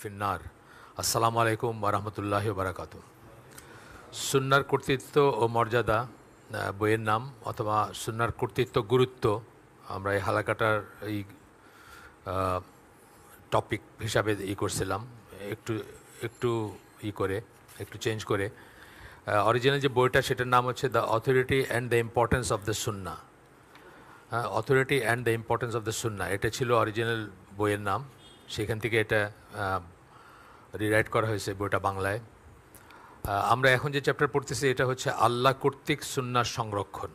ফিন্নার। আসসালামু আলাইকুম ওরহমতুল্লাহি ওবরাকাতু। সুন্নার কর্তৃত্ব ও মর্যাদা বইয়ের নাম, অথবা সুন্নার কর্তৃত্ব গুরুত্ব, আমরা এই হালাকাটার এই টপিক হিসাবে করছিলাম। একটু একটু করে একটু চেঞ্জ করে অরিজিনাল যে বইটা সেটার নাম হচ্ছে the authority and the importance of the সুন্না। Authority and the importance of the সুন্না, এটা ছিল অরিজিনাল বইয়ের নাম। সেখান থেকে এটা রিরাইট করা হয়েছে বইটা বাংলায়। আমরা এখন যে চ্যাপ্টার পড়তেছি এটা হচ্ছে আল্লাহ কর্তৃক সুন্নার সংরক্ষণ।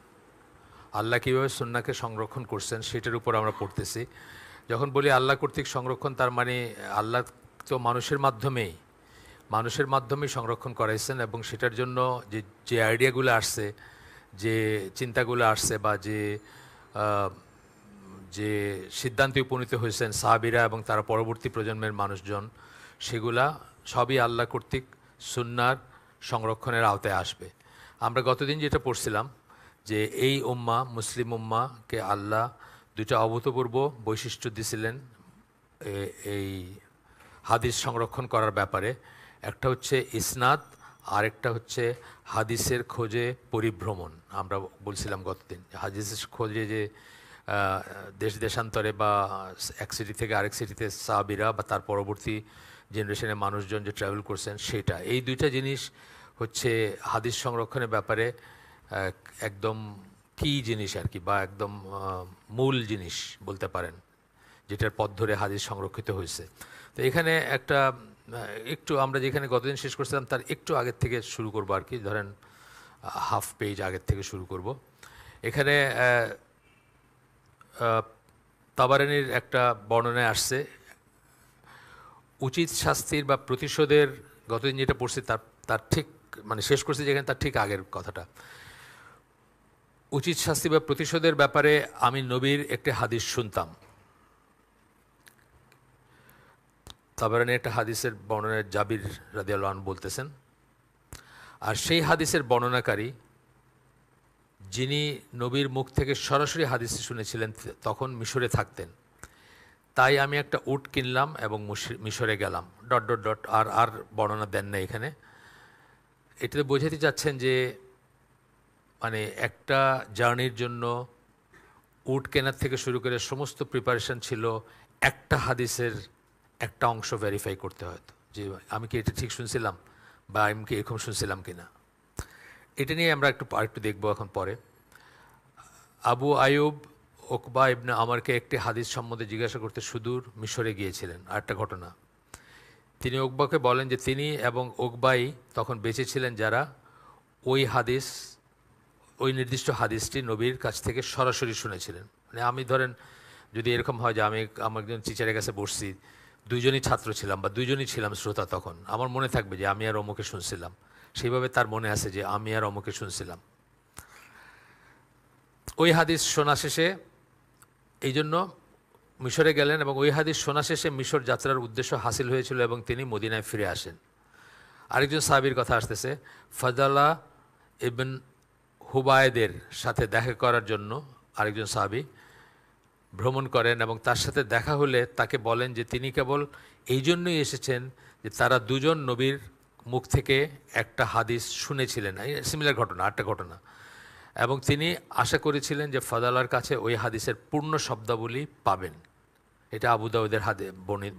আল্লাহ কীভাবে সুন্নাকে সংরক্ষণ করছেন সেটার উপর আমরা পড়তেছি। যখন বলি আল্লাহ কর্তৃক সংরক্ষণ, তার মানে আল্লাহ তো মানুষের মাধ্যমেই সংরক্ষণ করাইছেন, এবং সেটার জন্য যে যে আইডিয়াগুলো আসছে, যে চিন্তাগুলো আসছে, বা যে যে সিদ্ধান্তে উপনীত হয়েছেন সাহাবীরা এবং তারা পরবর্তী প্রজন্মের মানুষজন, সেগুলা সবই আল্লাহ কর্তৃক সুন্নার সংরক্ষণের আওতায় আসবে। আমরা গতদিন যেটা পড়ছিলাম যে এই উম্মাহ, মুসলিম উম্মাহকে আল্লাহ দুইটা অভূতপূর্ব বৈশিষ্ট্য দিয়েছিলেন এই হাদিস সংরক্ষণ করার ব্যাপারে। একটা হচ্ছে ইসনাদ, আরেকটা হচ্ছে হাদিসের খোঁজে পরিভ্রমণ। আমরা বলছিলাম গতদিন হাদিসের খোঁজে যে দেশ দেশান্তরে বা এক সিটি থেকে আরেক সিটিতে সাহাবীরা বা তার পরবর্তী জেনারেশনের মানুষজন যে ট্রাভেল করছেন, সেটা এই দুইটা জিনিস হচ্ছে হাদিস সংরক্ষণের ব্যাপারে একদম কি জিনিস আর কি, বা একদম মূল জিনিস বলতে পারেন, যেটার পথ ধরে হাদিস সংরক্ষিত হয়েছে। তো এখানে একটা একটু আমরা যেখানে গতদিন শেষ করছিলাম তার একটু আগের থেকে শুরু করব আর কি, ধরেন হাফ পেজ আগের থেকে শুরু করব। এখানে তাবারানীর একটা বর্ণনায় আসছে উচিত শাস্তির বা প্রতিশোধের, গতদিন যেটা পড়ছি তার তার ঠিক মানে শেষ করছি যেখানে তার ঠিক আগের কথাটা। উচিত শাস্তি বা প্রতিশোধের ব্যাপারে আমি নবীর একটি হাদিস শুনতাম। তাবারানী একটা হাদিসের বর্ণনায় জাবির রাদিয়াল্লাহু আনহু বলতেছেন, আর সেই হাদিসের বর্ণনাকারী যিনি নবীর মুখ থেকে সরাসরি হাদিস শুনেছিলেন তখন মিশরে থাকতেন। তাই আমি একটা উট কিনলাম এবং মিশরে গেলাম ডট ডট ডট আর বর্ণনা দেন না এখানে। এটাতে বোঝাতে চাচ্ছেন যে মানে একটা জার্নির জন্য উট কেনার থেকে শুরু করে সমস্ত প্রিপারেশন ছিল একটা হাদিসের একটা অংশ ভেরিফাই করতে, হয়তো যে আমি কি এটা ঠিক শুনছিলাম বা আমি কি এরকম শুনছিলাম কি না। এটা নিয়ে আমরা আরেকটু দেখবো এখন পরে। আবু আয়ুব উকবা ইবনে আমরকে একটি হাদিস সম্বন্ধে জিজ্ঞাসা করতে সুদূর মিশরে গিয়েছিলেন। আরেকটা ঘটনা, তিনি উকবাকে বলেন যে তিনি এবং উকবাই তখন বেঁচে ছিলেন যারা ওই নির্দিষ্ট হাদিসটি নবীর কাছ থেকে সরাসরি শুনেছিলেন। মানে আমি ধরেন যদি এরকম হয় যে আমি আমার একজন টিচারের কাছে বসছি, দুইজনই ছাত্র ছিলাম বা দুইজনই ছিলাম শ্রোতা, তখন আমার মনে থাকবে যে আমি আর অমুকে শুনছিলাম, সেইভাবে তার মনে আছে যে আমি আর অমুকে শুনছিলাম। ওই হাদিস শোনা শেষে এই জন্য মিশরে গেলেন, এবং ওই হাদিস শোনা শেষে মিশর যাত্রার উদ্দেশ্য হাসিল হয়েছিল এবং তিনি মদিনায় ফিরে আসেন। আরেকজন সাহাবীর কথা আসতেছে, ফাদালা ইবন হুবায়দের সাথে দেখা করার জন্য আরেকজন সাহাবী ভ্রমণ করেন, এবং তার সাথে দেখা হলে তাকে বলেন যে তিনি কেবল এই জন্যই এসেছেন যে তারা দুজন নবীর মুখ থেকে একটা হাদিস শুনেছিলেন। সিমিলার ঘটনা, আরেকটা ঘটনা, এবং তিনি আশা করেছিলেন যে ফাদালার কাছে ওই হাদিসের পূর্ণ শব্দাবলী পাবেন। এটা আবু দাউদের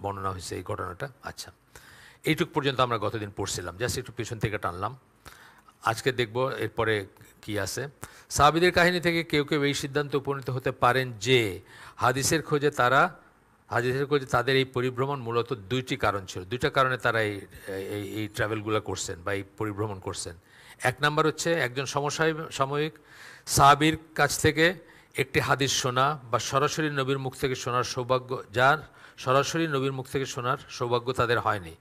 বর্ণনা হয়েছে এই ঘটনাটা। আচ্ছা, এইটুক পর্যন্ত আমরা গতদিন পড়ছিলাম, জাস্ট একটু পিছন থেকে টানলাম। আজকে দেখব এরপরে কি আছে। সাহাবীদের কাহিনী থেকে কেউ কেউ এই সিদ্ধান্তে উপনীত হতে পারেন যে হাদিসের খোঁজে তাদের এই পরিভ্রমণ মূলত দুইটি কারণ ছিল। দুইটা কারণে তারা এই ট্রাভেলগুলো করছেন বা এই পরিভ্রমণ করছেন। এক নাম্বার হচ্ছে একজন সাময়িক সাহাবীর কাছ থেকে একটি হাদিস শোনা বা সরাসরি নবীর মুখ থেকে শোনার সৌভাগ্য, যার সরাসরি নবীর মুখ থেকে শোনার সৌভাগ্য তাদের হয়নি,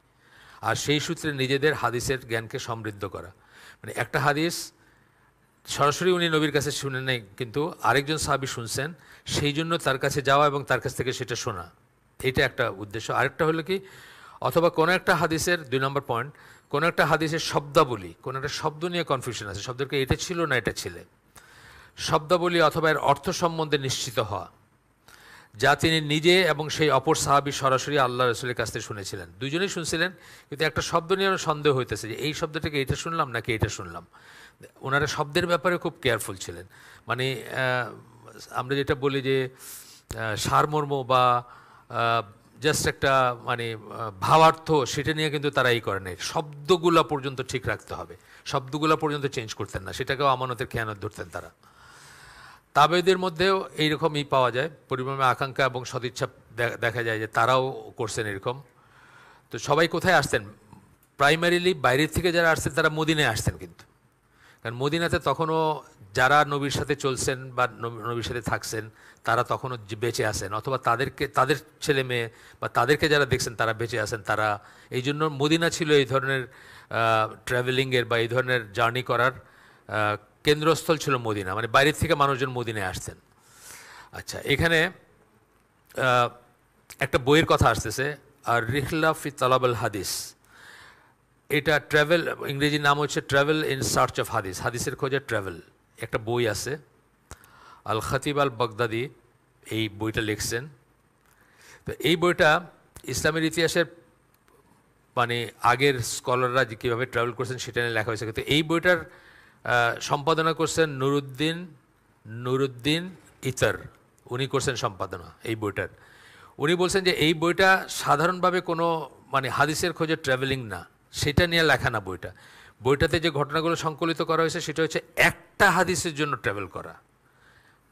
আর সেই সূত্রে নিজেদের হাদিসের জ্ঞানকে সমৃদ্ধ করা। মানে একটা হাদিস সরাসরি উনি নবীর কাছে শুনেন নাই, কিন্তু আরেকজন সাহাবী শুনছেন, সেই জন্য তার কাছে যাওয়া এবং তার কাছ থেকে সেটা শোনা, এটা একটা উদ্দেশ্য। আরেকটা হলো কি, অথবা কোনো একটা হাদিসের 2 নম্বর পয়েন্ট, কোনো একটা হাদিসের শব্দাবলী, কোনো একটা শব্দ নিয়ে কনফিউশন আছে, শব্দকে এটা ছিল না এটা ছিলে, শব্দাবলী অথবা এর অর্থ সম্বন্ধে নিশ্চিত হওয়া। যা তিনি নিজে এবং সেই অপর সাহাবী সরাসরি আল্লাহ রসুলের কাছ থেকে শুনেছিলেন। দুইজনেই শুনছিলেন, কিন্তু একটা শব্দ নিয়ে সন্দেহ হইতেছে যে এই শব্দটাকে এটা শুনলাম নাকি এটা শুনলাম। ওনারা শব্দের ব্যাপারে খুব কেয়ারফুল ছিলেন। মানে আমরা যেটা বলি যে সারমর্ম বা জাস্ট একটা মানে ভাবার্থ, সেটা নিয়ে কিন্তু তারা এই করে নাই। শব্দগুলো পর্যন্ত ঠিক রাখতে হবে, শব্দগুলো পর্যন্ত চেঞ্জ করতেন না, সেটাকেও আমানতের খেয়ানত ধরতেন তারা। তাবেদের মধ্যেও এইরকমই পাওয়া যায়, পরিমাণে আকাঙ্ক্ষা এবং সদিচ্ছা দেখা যায় যে তারাও করছেন এরকম। তো সবাই কোথায় আসতেন? প্রাইমারিলি বাইরের থেকে যারা আসতেন তারা মদিনায় আসতেন, কিন্তু কারণ মদিনাতে তখনও যারা নবীর সাথে চলছেন বা নবীর সাথে থাকছেন তারা তখনও বেঁচে আছেন, অথবা তাদের ছেলে মেয়ে বা তাদেরকে যারা দেখছেন তারা বেঁচে আছেন। তারা এই জন্য মদিনা ছিল এই ধরনের ট্রাভেলিংয়ের বা এই ধরনের জার্নি করার কেন্দ্রস্থল ছিল মদিনা, মানে বাইরের থেকে মানুষজন মদিনায় আসতেন। আচ্ছা, এখানে একটা বইয়ের কথা আসতেছে, আর রিহলা ফি তালাবুল হাদিস। এটা ট্রাভেল, ইংরেজি নাম হচ্ছে ট্রাভেল ইন সার্চ অফ হাদিস, হাদিসের খোঁজে ট্রাভেল। একটা বই আছে, আল খতিব আল বাগদাদি এই বইটা লিখছেন। তো এই বইটা ইসলামের ইতিহাসের মানে আগের স্কলাররা যে কীভাবে ট্রাভেল করছেন সেটা নিয়ে লেখা হয়েছে। কিন্তু এই বইটার সম্পাদনা করছেন নুরুদ্দিন ইতার, উনি করছেন সম্পাদনা এই বইটার। উনি বলছেন যে এই বইটা সাধারণভাবে কোনো মানে হাদিসের খোঁজে ট্রাভেলিং না, সেটা নিয়ে লেখা না বইটা। বইটাতে যে ঘটনাগুলো সংকলিত করা হয়েছে সেটা হচ্ছে একটা হাদিসের জন্য ট্রাভেল করা।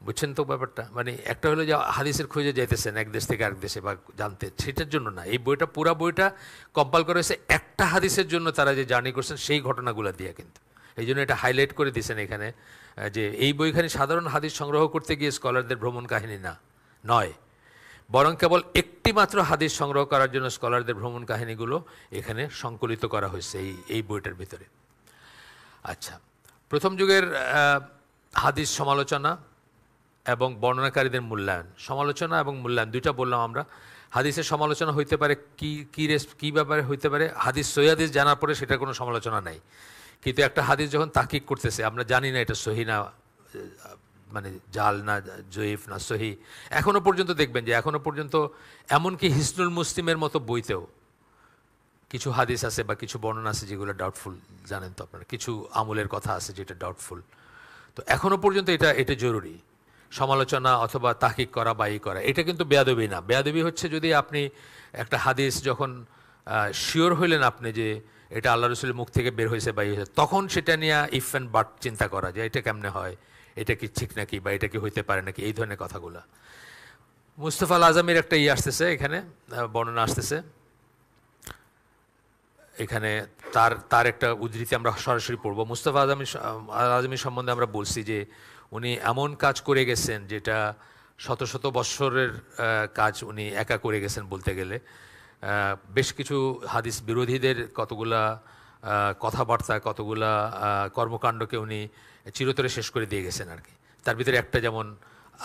বুঝছেন তো ব্যাপারটা? মানে একটা হলো যে হাদিসের খোঁজে যাইতেছেন এক দেশ থেকে আরেক দেশে বা জানতে, সেটার জন্য না। এই বইটা পুরা বইটা কম্পাইল করা হয়েছে একটা হাদিসের জন্য, তারা যে জার্নি করছেন সেই ঘটনাগুলো দিয়ে। কিন্তু এই জন্য এটা হাইলাইট করে দিয়েছেন এখানে যে এই বইখানি সাধারণ হাদিস সংগ্রহ করতে গিয়ে স্কলারদের ভ্রমণ কাহিনী নয়, বরং কেবল একটি মাত্র হাদিস সংগ্রহ করার জন্য স্কলারদের ভ্রমণ কাহিনীগুলো এখানে সংকলিত করা হয়েছে এই বইটার ভিতরে। আচ্ছা, প্রথম যুগের হাদিস সমালোচনা এবং বর্ণনাকারীদের মূল্যায়ন। সমালোচনা এবং মূল্যায়ন দুইটা বললাম আমরা। হাদিসের সমালোচনা হইতে পারে কী ব্যাপারে হইতে পারে? হাদিস সহি হাদিস জানার পরে সেটার কোনো সমালোচনা নাই, কিন্তু একটা হাদিস যখন তাহকিক করতেছে, আমরা জানি না এটা সহি না মানে জাল না জয়ীফ না সহি। এখনও পর্যন্ত দেখবেন যে এখনও পর্যন্ত এমনকি হিসনুল মুসলিমের মতো বইতেও কিছু হাদিস আছে বা কিছু বর্ণনা আছে যেগুলো ডাউটফুল। জানেন তো আপনারা, কিছু আমলের কথা আছে যেটা ডাউটফুল। তো এখনও পর্যন্ত এটা জরুরি, সমালোচনা অথবা তাহকিক করা বা ই করা। এটা কিন্তু বেয়াদবি না। বেয়াদবি হচ্ছে যদি আপনি একটা হাদিস যখন শিওর হইলেন আপনি যে এটা আল্লাহ রসুলের মুখ থেকে বের হয়েছে বা তখন সেটা নিয়ে ইফ অ্যান্ড বাট চিন্তা করা যে এটা কেমনে হয়, এটা কি ঠিক নাকি বা এটা কি হইতে পারে নাকি, এই ধরনের কথাগুলো। মুস্তফা আল আজমের একটা আসতেছে এখানে, বর্ণনা আসতেছে এখানে। তার একটা উদ্ধৃতি আমরা সরাসরি পড়ব। মুস্তফা আজমি সম্বন্ধে আমরা বলছি যে উনি এমন কাজ করে গেছেন যেটা শত শত বৎসরের কাজ উনি একা করে গেছেন বলতে গেলে। বেশ কিছু হাদিস বিরোধীদের কতগুলা কথাবার্তা, কতগুলা কর্মকাণ্ডকে উনি চিরতরে শেষ করে দিয়ে গেছেন আর কি। তার ভিতরে একটা যেমন,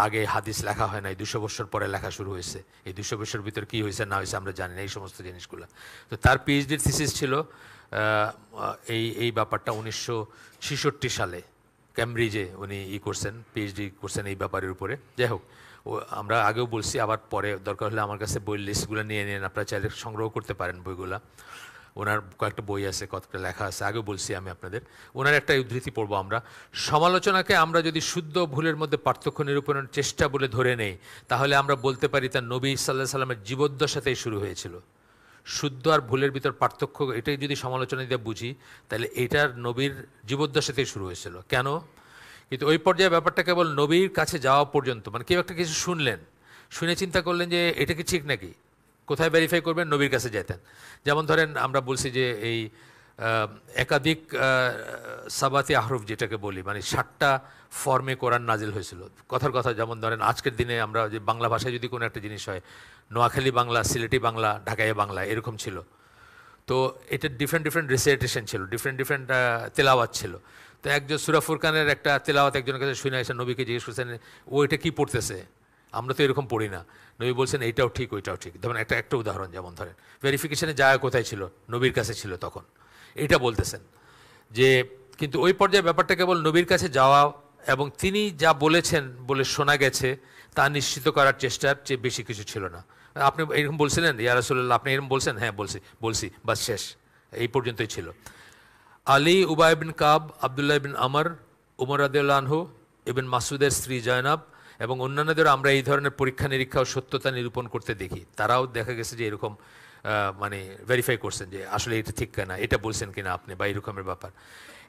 আগে হাদিস লেখা হয় নাই, 200 বছর পরে লেখা শুরু হয়েছে। এই 200 বছরের ভিতরে কী হয়েছে না হয়েছে আমরা জানি না, এই সমস্ত জিনিসগুলো। তো তার পিএইচডির থিসিস ছিল এই ব্যাপারটা 1966 সালে ক্যামব্রিজে উনি করছেন, পিএইচডি করছেন এই ব্যাপারের উপরে। যাই হোক, আমরা আগেও বলছি, আবার পরে দরকার হলে আমার কাছে বই লিস্টগুলো নিয়ে নিন, আপনারা চাইলে সংগ্রহ করতে পারেন বইগুলা। ওনার কয়েকটা বই আছে, কতটা লেখা আছে, আগেও বলছি আমি আপনাদের। ওনার একটা উদ্ধৃতি পড়বো আমরা। সমালোচনাকে আমরা যদি শুদ্ধ ভুলের মধ্যে পার্থক্য নিরূপণের চেষ্টা বলে ধরে নেই, তাহলে আমরা বলতে পারি তার নবী সাল্লাল্লাহু আলাইহি সাল্লামের জীবদ্দশাতেই শুরু হয়েছিল। শুদ্ধ আর ভুলের ভিতর পার্থক্য, এটাই যদি সমালোচনা দিয়ে বুঝি তাহলে এটার নবীর জীবদ্দশাতেই শুরু হয়েছিল। কেন? কিন্তু ওই পর্যায়ে ব্যাপারটা কেবল নবীর কাছে যাওয়া পর্যন্ত, মানে কেউ একটা কিছু শুনলেন, শুনে চিন্তা করলেন যে এটা কি ঠিক নাকি, কোথায় ভেরিফাই করবেন? নবীর কাছে যেতেন। যেমন ধরেন আমরা বলছি যে এই একাধিক সাবাতি আহরুফ যেটাকে বলি, মানে 60টা ফর্মে কোরআন নাজিল হয়েছিল। কথার কথা, যেমন ধরেন আজকের দিনে আমরা যে বাংলা ভাষায় যদি কোনো একটা জিনিস হয়, নোয়াখালী বাংলা, সিলেটি বাংলা, ঢাকাইয়া বাংলা এরকম ছিল। তো এটা ডিফারেন্ট রিসাইটেশন ছিল, ডিফারেন্ট তেলাওয়াত ছিল। তো একজন সূরা ফুরকানের একটা তেলাওয়াত একজনের কাছে শুনে এসে নবীকে জিজ্ঞেস করছেন, ও এটা কী পড়তেছে, আমরা তো এরকম পড়ি না। নবী বলছেন এইটাও ঠিক ওইটাও ঠিক। ধরেন একটা উদাহরণ, যেমন ধরেন ভেরিফিকেশনের জায়গা কোথায় ছিল? নবীর কাছে ছিল তখন, এটা বলতেছেন যে। কিন্তু ওই পর্যায়ে ব্যাপারটা কেবল নবীর কাছে যাওয়া এবং তিনি যা বলেছেন বলে শোনা গেছে, তা নিশ্চিত করার চেষ্টার চেয়ে বেশি কিছু ছিল না। আপনি এরকম বলছিলেন ইয়া রাসূলুল্লাহ, আপনি এরকম বলছেন? হ্যাঁ বলছি, বাস শেষ, এই পর্যন্তই ছিল। আলী, উবাই বিন কাব, আবদুল্লাহ বিন আমর, উমর রাদিয়াল্লাহু আনহু, ইবন মাসুদের স্ত্রী জয়নাব এবং অন্যান্যদের আমরা এই ধরনের পরীক্ষা নিরীক্ষা ও সত্যতা নিরূপণ করতে দেখি। তারাও দেখা গেছে যে এরকম মানে ভেরিফাই করছেন যে আসলে এটা ঠিক কিনা, এটা বলছেন কিনা আপনি, বা এরকমের ব্যাপার।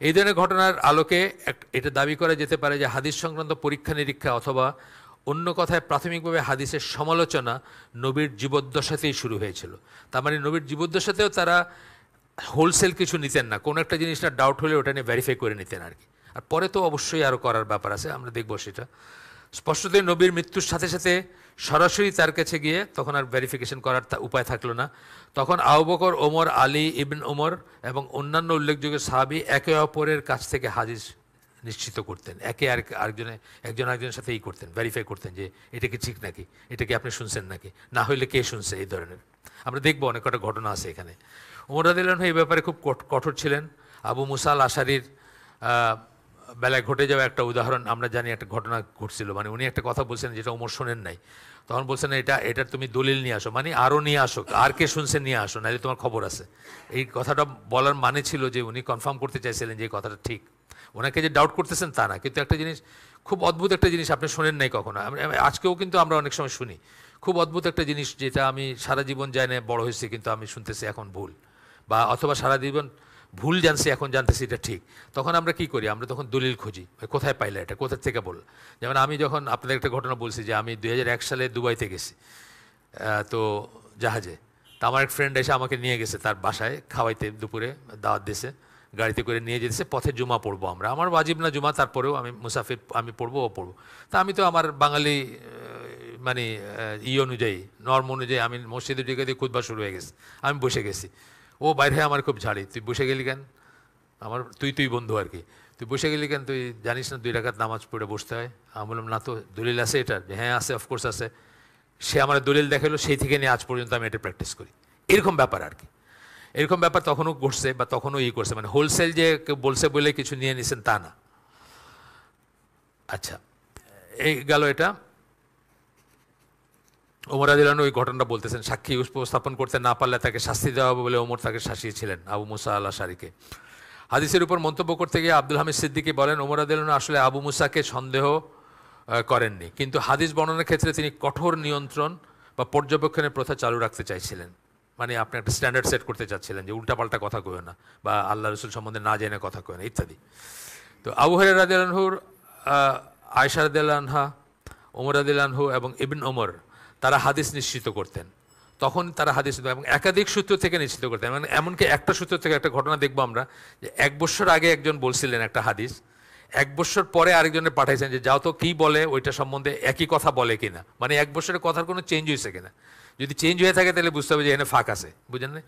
এই ধরনের ঘটনার আলোকে এটা দাবি করা যেতে পারে যে হাদিস সংক্রান্ত পরীক্ষা নিরীক্ষা অথবা অন্য কথায় প্রাথমিকভাবে হাদিসের সমালোচনা নবীর জীবদ্দশাতেই শুরু হয়েছিল। তার মানে নবীর জীবদ্দশাতেও তারা হোলসেল কিছু নিতেন না, কোনো একটা জিনিসটা ডাউট হলে ওটা নিয়ে ভেরিফাই করে নিতেন আর কি। আর পরে তো অবশ্যই আরও করার ব্যাপার আছে, আমরা দেখব সেটা। স্পষ্টতই নবীর মৃত্যুর সাথে সাথে সরাসরি তার কাছে গিয়ে তখন আর ভেরিফিকেশন করার উপায় থাকলো না। তখন আবু বকর, ওমর, আলী ইবন ওমর এবং অন্যান্য উল্লেখযোগ্য সাহাবী একে অপরের কাছ থেকে হাদিস নিশ্চিত করতেন, একজন আরেকজনের সাথে করতেন, ভেরিফাই করতেন যে এটা কি ঠিক নাকি, এটা কি আপনি শুনছেন নাকি, না হইলে কে শুনছে, এই ধরনের। আমরা দেখবো অনেক কটা ঘটনা আছে এখানে। ওমর রাদিয়াল্লাহু আনহু এই ব্যাপারে খুব কঠোর ছিলেন। আবু মুসা আল আশারির বেলায় ঘটে যাওয়া একটা উদাহরণ আমরা জানি, একটা ঘটনা ঘটছিল, মানে উনি একটা কথা বলছেন যেটা ওমর শোনেন নাই, তখন বলছেন এটা তুমি দলিল নিয়ে আসো, মানে আরও নিয়ে আসো, আর কে শুনছে নিয়ে আসো, নাহলে তোমার খবর আছে। এই কথাটা বলার মানে ছিল যে উনি কনফার্ম করতে চাইছিলেন যে এই কথাটা ঠিক। ওনাকে যে ডাউট করতেছেন তা না, কিন্তু একটা জিনিস, খুব অদ্ভুত একটা জিনিস আপনি শোনেন নাই কখনো, আজকেও কিন্তু আমরা অনেক সময় শুনি, খুব অদ্ভুত একটা জিনিস যেটা আমি সারা জীবন জানি বড় হয়েছি, কিন্তু আমি শুনতেছি এখন ভুল, বা অথবা সারা জীবন ভুল জানছি এখন জানতেছি এটা ঠিক। তখন আমরা কি করি, আমরা তখন দলিল খুঁজি, কোথায় পাইলে এটা, কোথার থেকে বল। যেমন আমি যখন আপনাদের একটা ঘটনা বলছি যে আমি 2001 সালে দুবাইতে গেছি, তো জাহাজে, তা আমার এক ফ্রেন্ড এসে আমাকে নিয়ে গেছে তার বাসায় খাওয়াইতে, দুপুরে দাওয়াত দিয়েছে, গাড়িতে করে নিয়ে যেতেছে, পথে জুমা পড়বো আমরা, আমার ওয়াজিব না জুমা, তারপরেও আমি মুসাফির, আমি পড়বো, ও পড়বো। তা আমি তো আমার বাঙালি মানে অনুযায়ী, নর্ম অনুযায়ী আমি মসজিদের দিকে দিয়ে খুতবা শুরু হয়ে গেছে, আমি বসে গেছি। ও বাইরে আমার খুব ঝাড়ি, তুই বসে গেলি কেন, আমার তুই বন্ধু আর কি, তুই বসে গেলি কেন, তুই জানিস না 2 রাকাত নামাজ পড়ে বসতে হয়। আমি বললাম না তো, দলিল আছে এটার? হ্যাঁ আছে, অফকোর্স আছে। সে আমার দলিল দেখালো, সেই থেকে নিয়ে আজ পর্যন্ত আমি এটা প্র্যাকটিস করি। এরকম ব্যাপার আর কি, এরকম ব্যাপার তখনও ঘটছে, বা তখনও করছে, মানে হোলসেল যে কেউ বলছে বলে কিছু নিয়ে নিছেন তা না। আচ্ছা, এই গেল এটা। ওমর রাদিয়াল্লাহু আনহু ওই ঘটনাটা বলতেছেন, সাক্ষী উপস্থাপন করতে না পারলে তাকে শাস্তি দেওয়া হবে বলে ওমর তাকে শাসিয়েছিলেন আবু মুসা আল আশারিকে। হাদিসের উপর মন্তব্য করতে গিয়ে আব্দুল হামিদ সিদ্দিকী বলেন, ওমর রাদিয়াল্লাহু আনহু আসলে আবু মুসাকে সন্দেহ করেননি, কিন্তু হাদিস বর্ণনার ক্ষেত্রে তিনি কঠোর নিয়ন্ত্রণ বা পর্যবেক্ষণের প্রথা চালু রাখতে চাইছিলেন। মানে আপনি একটা স্ট্যান্ডার্ড সেট করতে চাচ্ছিলেন যে উল্টাপাল্টা কথা কইও না, বা আল্লাহ রসুল সম্বন্ধে না জেনে কথা কইও না, ইত্যাদি। তো আবু হুরায়রা রাদিয়াল্লাহু আনহুর, আয়েশা রাদিয়াল্লাহু আনহা, ওমর রাদিয়াল্লাহু আনহু এবং ইবন ওমর, তারা হাদিস নিশ্চিত করতেন। তখন তারা হাদিস এবং একাধিক সূত্র থেকে নিশ্চিত করতেন, মানে এমনকি একটা সূত্র থেকে একটা ঘটনা দেখবো আমরা, যে 1 বছর আগে একজন বলছিলেন একটা হাদিস, 1 বছর পরে আরেকজনের পাঠাইছেন যে যাও তো কি বলে ওইটা সম্বন্ধে একই কথা বলে কিনা, মানে 1 বছরের কথার কোনো চেঞ্জ হয়েছে কিনা। যদি চেঞ্জ হয়ে থাকে তাহলে বুঝতে হবে যে এখানে ফাঁক আছে, বুঝেন না?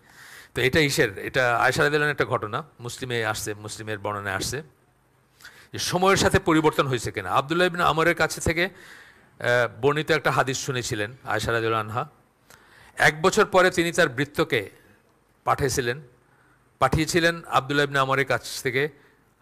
তো এটা এটা আয়েশা রাদিয়াল্লাহু আনহার একটা ঘটনা, মুসলিমে আসছে, মুসলিমের বর্ণনায় আসছে যে সময়ের সাথে পরিবর্তন হয়েছে কিনা। আব্দুল্লাহ ইবনে আমরের কাছে থেকে বর্ণিত একটা হাদিস শুনেছিলেন আয়েশা রাদিয়াল্লাহু আনহা। 1 বছর পরে তিনি তার ভৃত্যকে পাঠিয়েছিলেন আব্দুল্লাহ ইবনে আমরের কাছ থেকে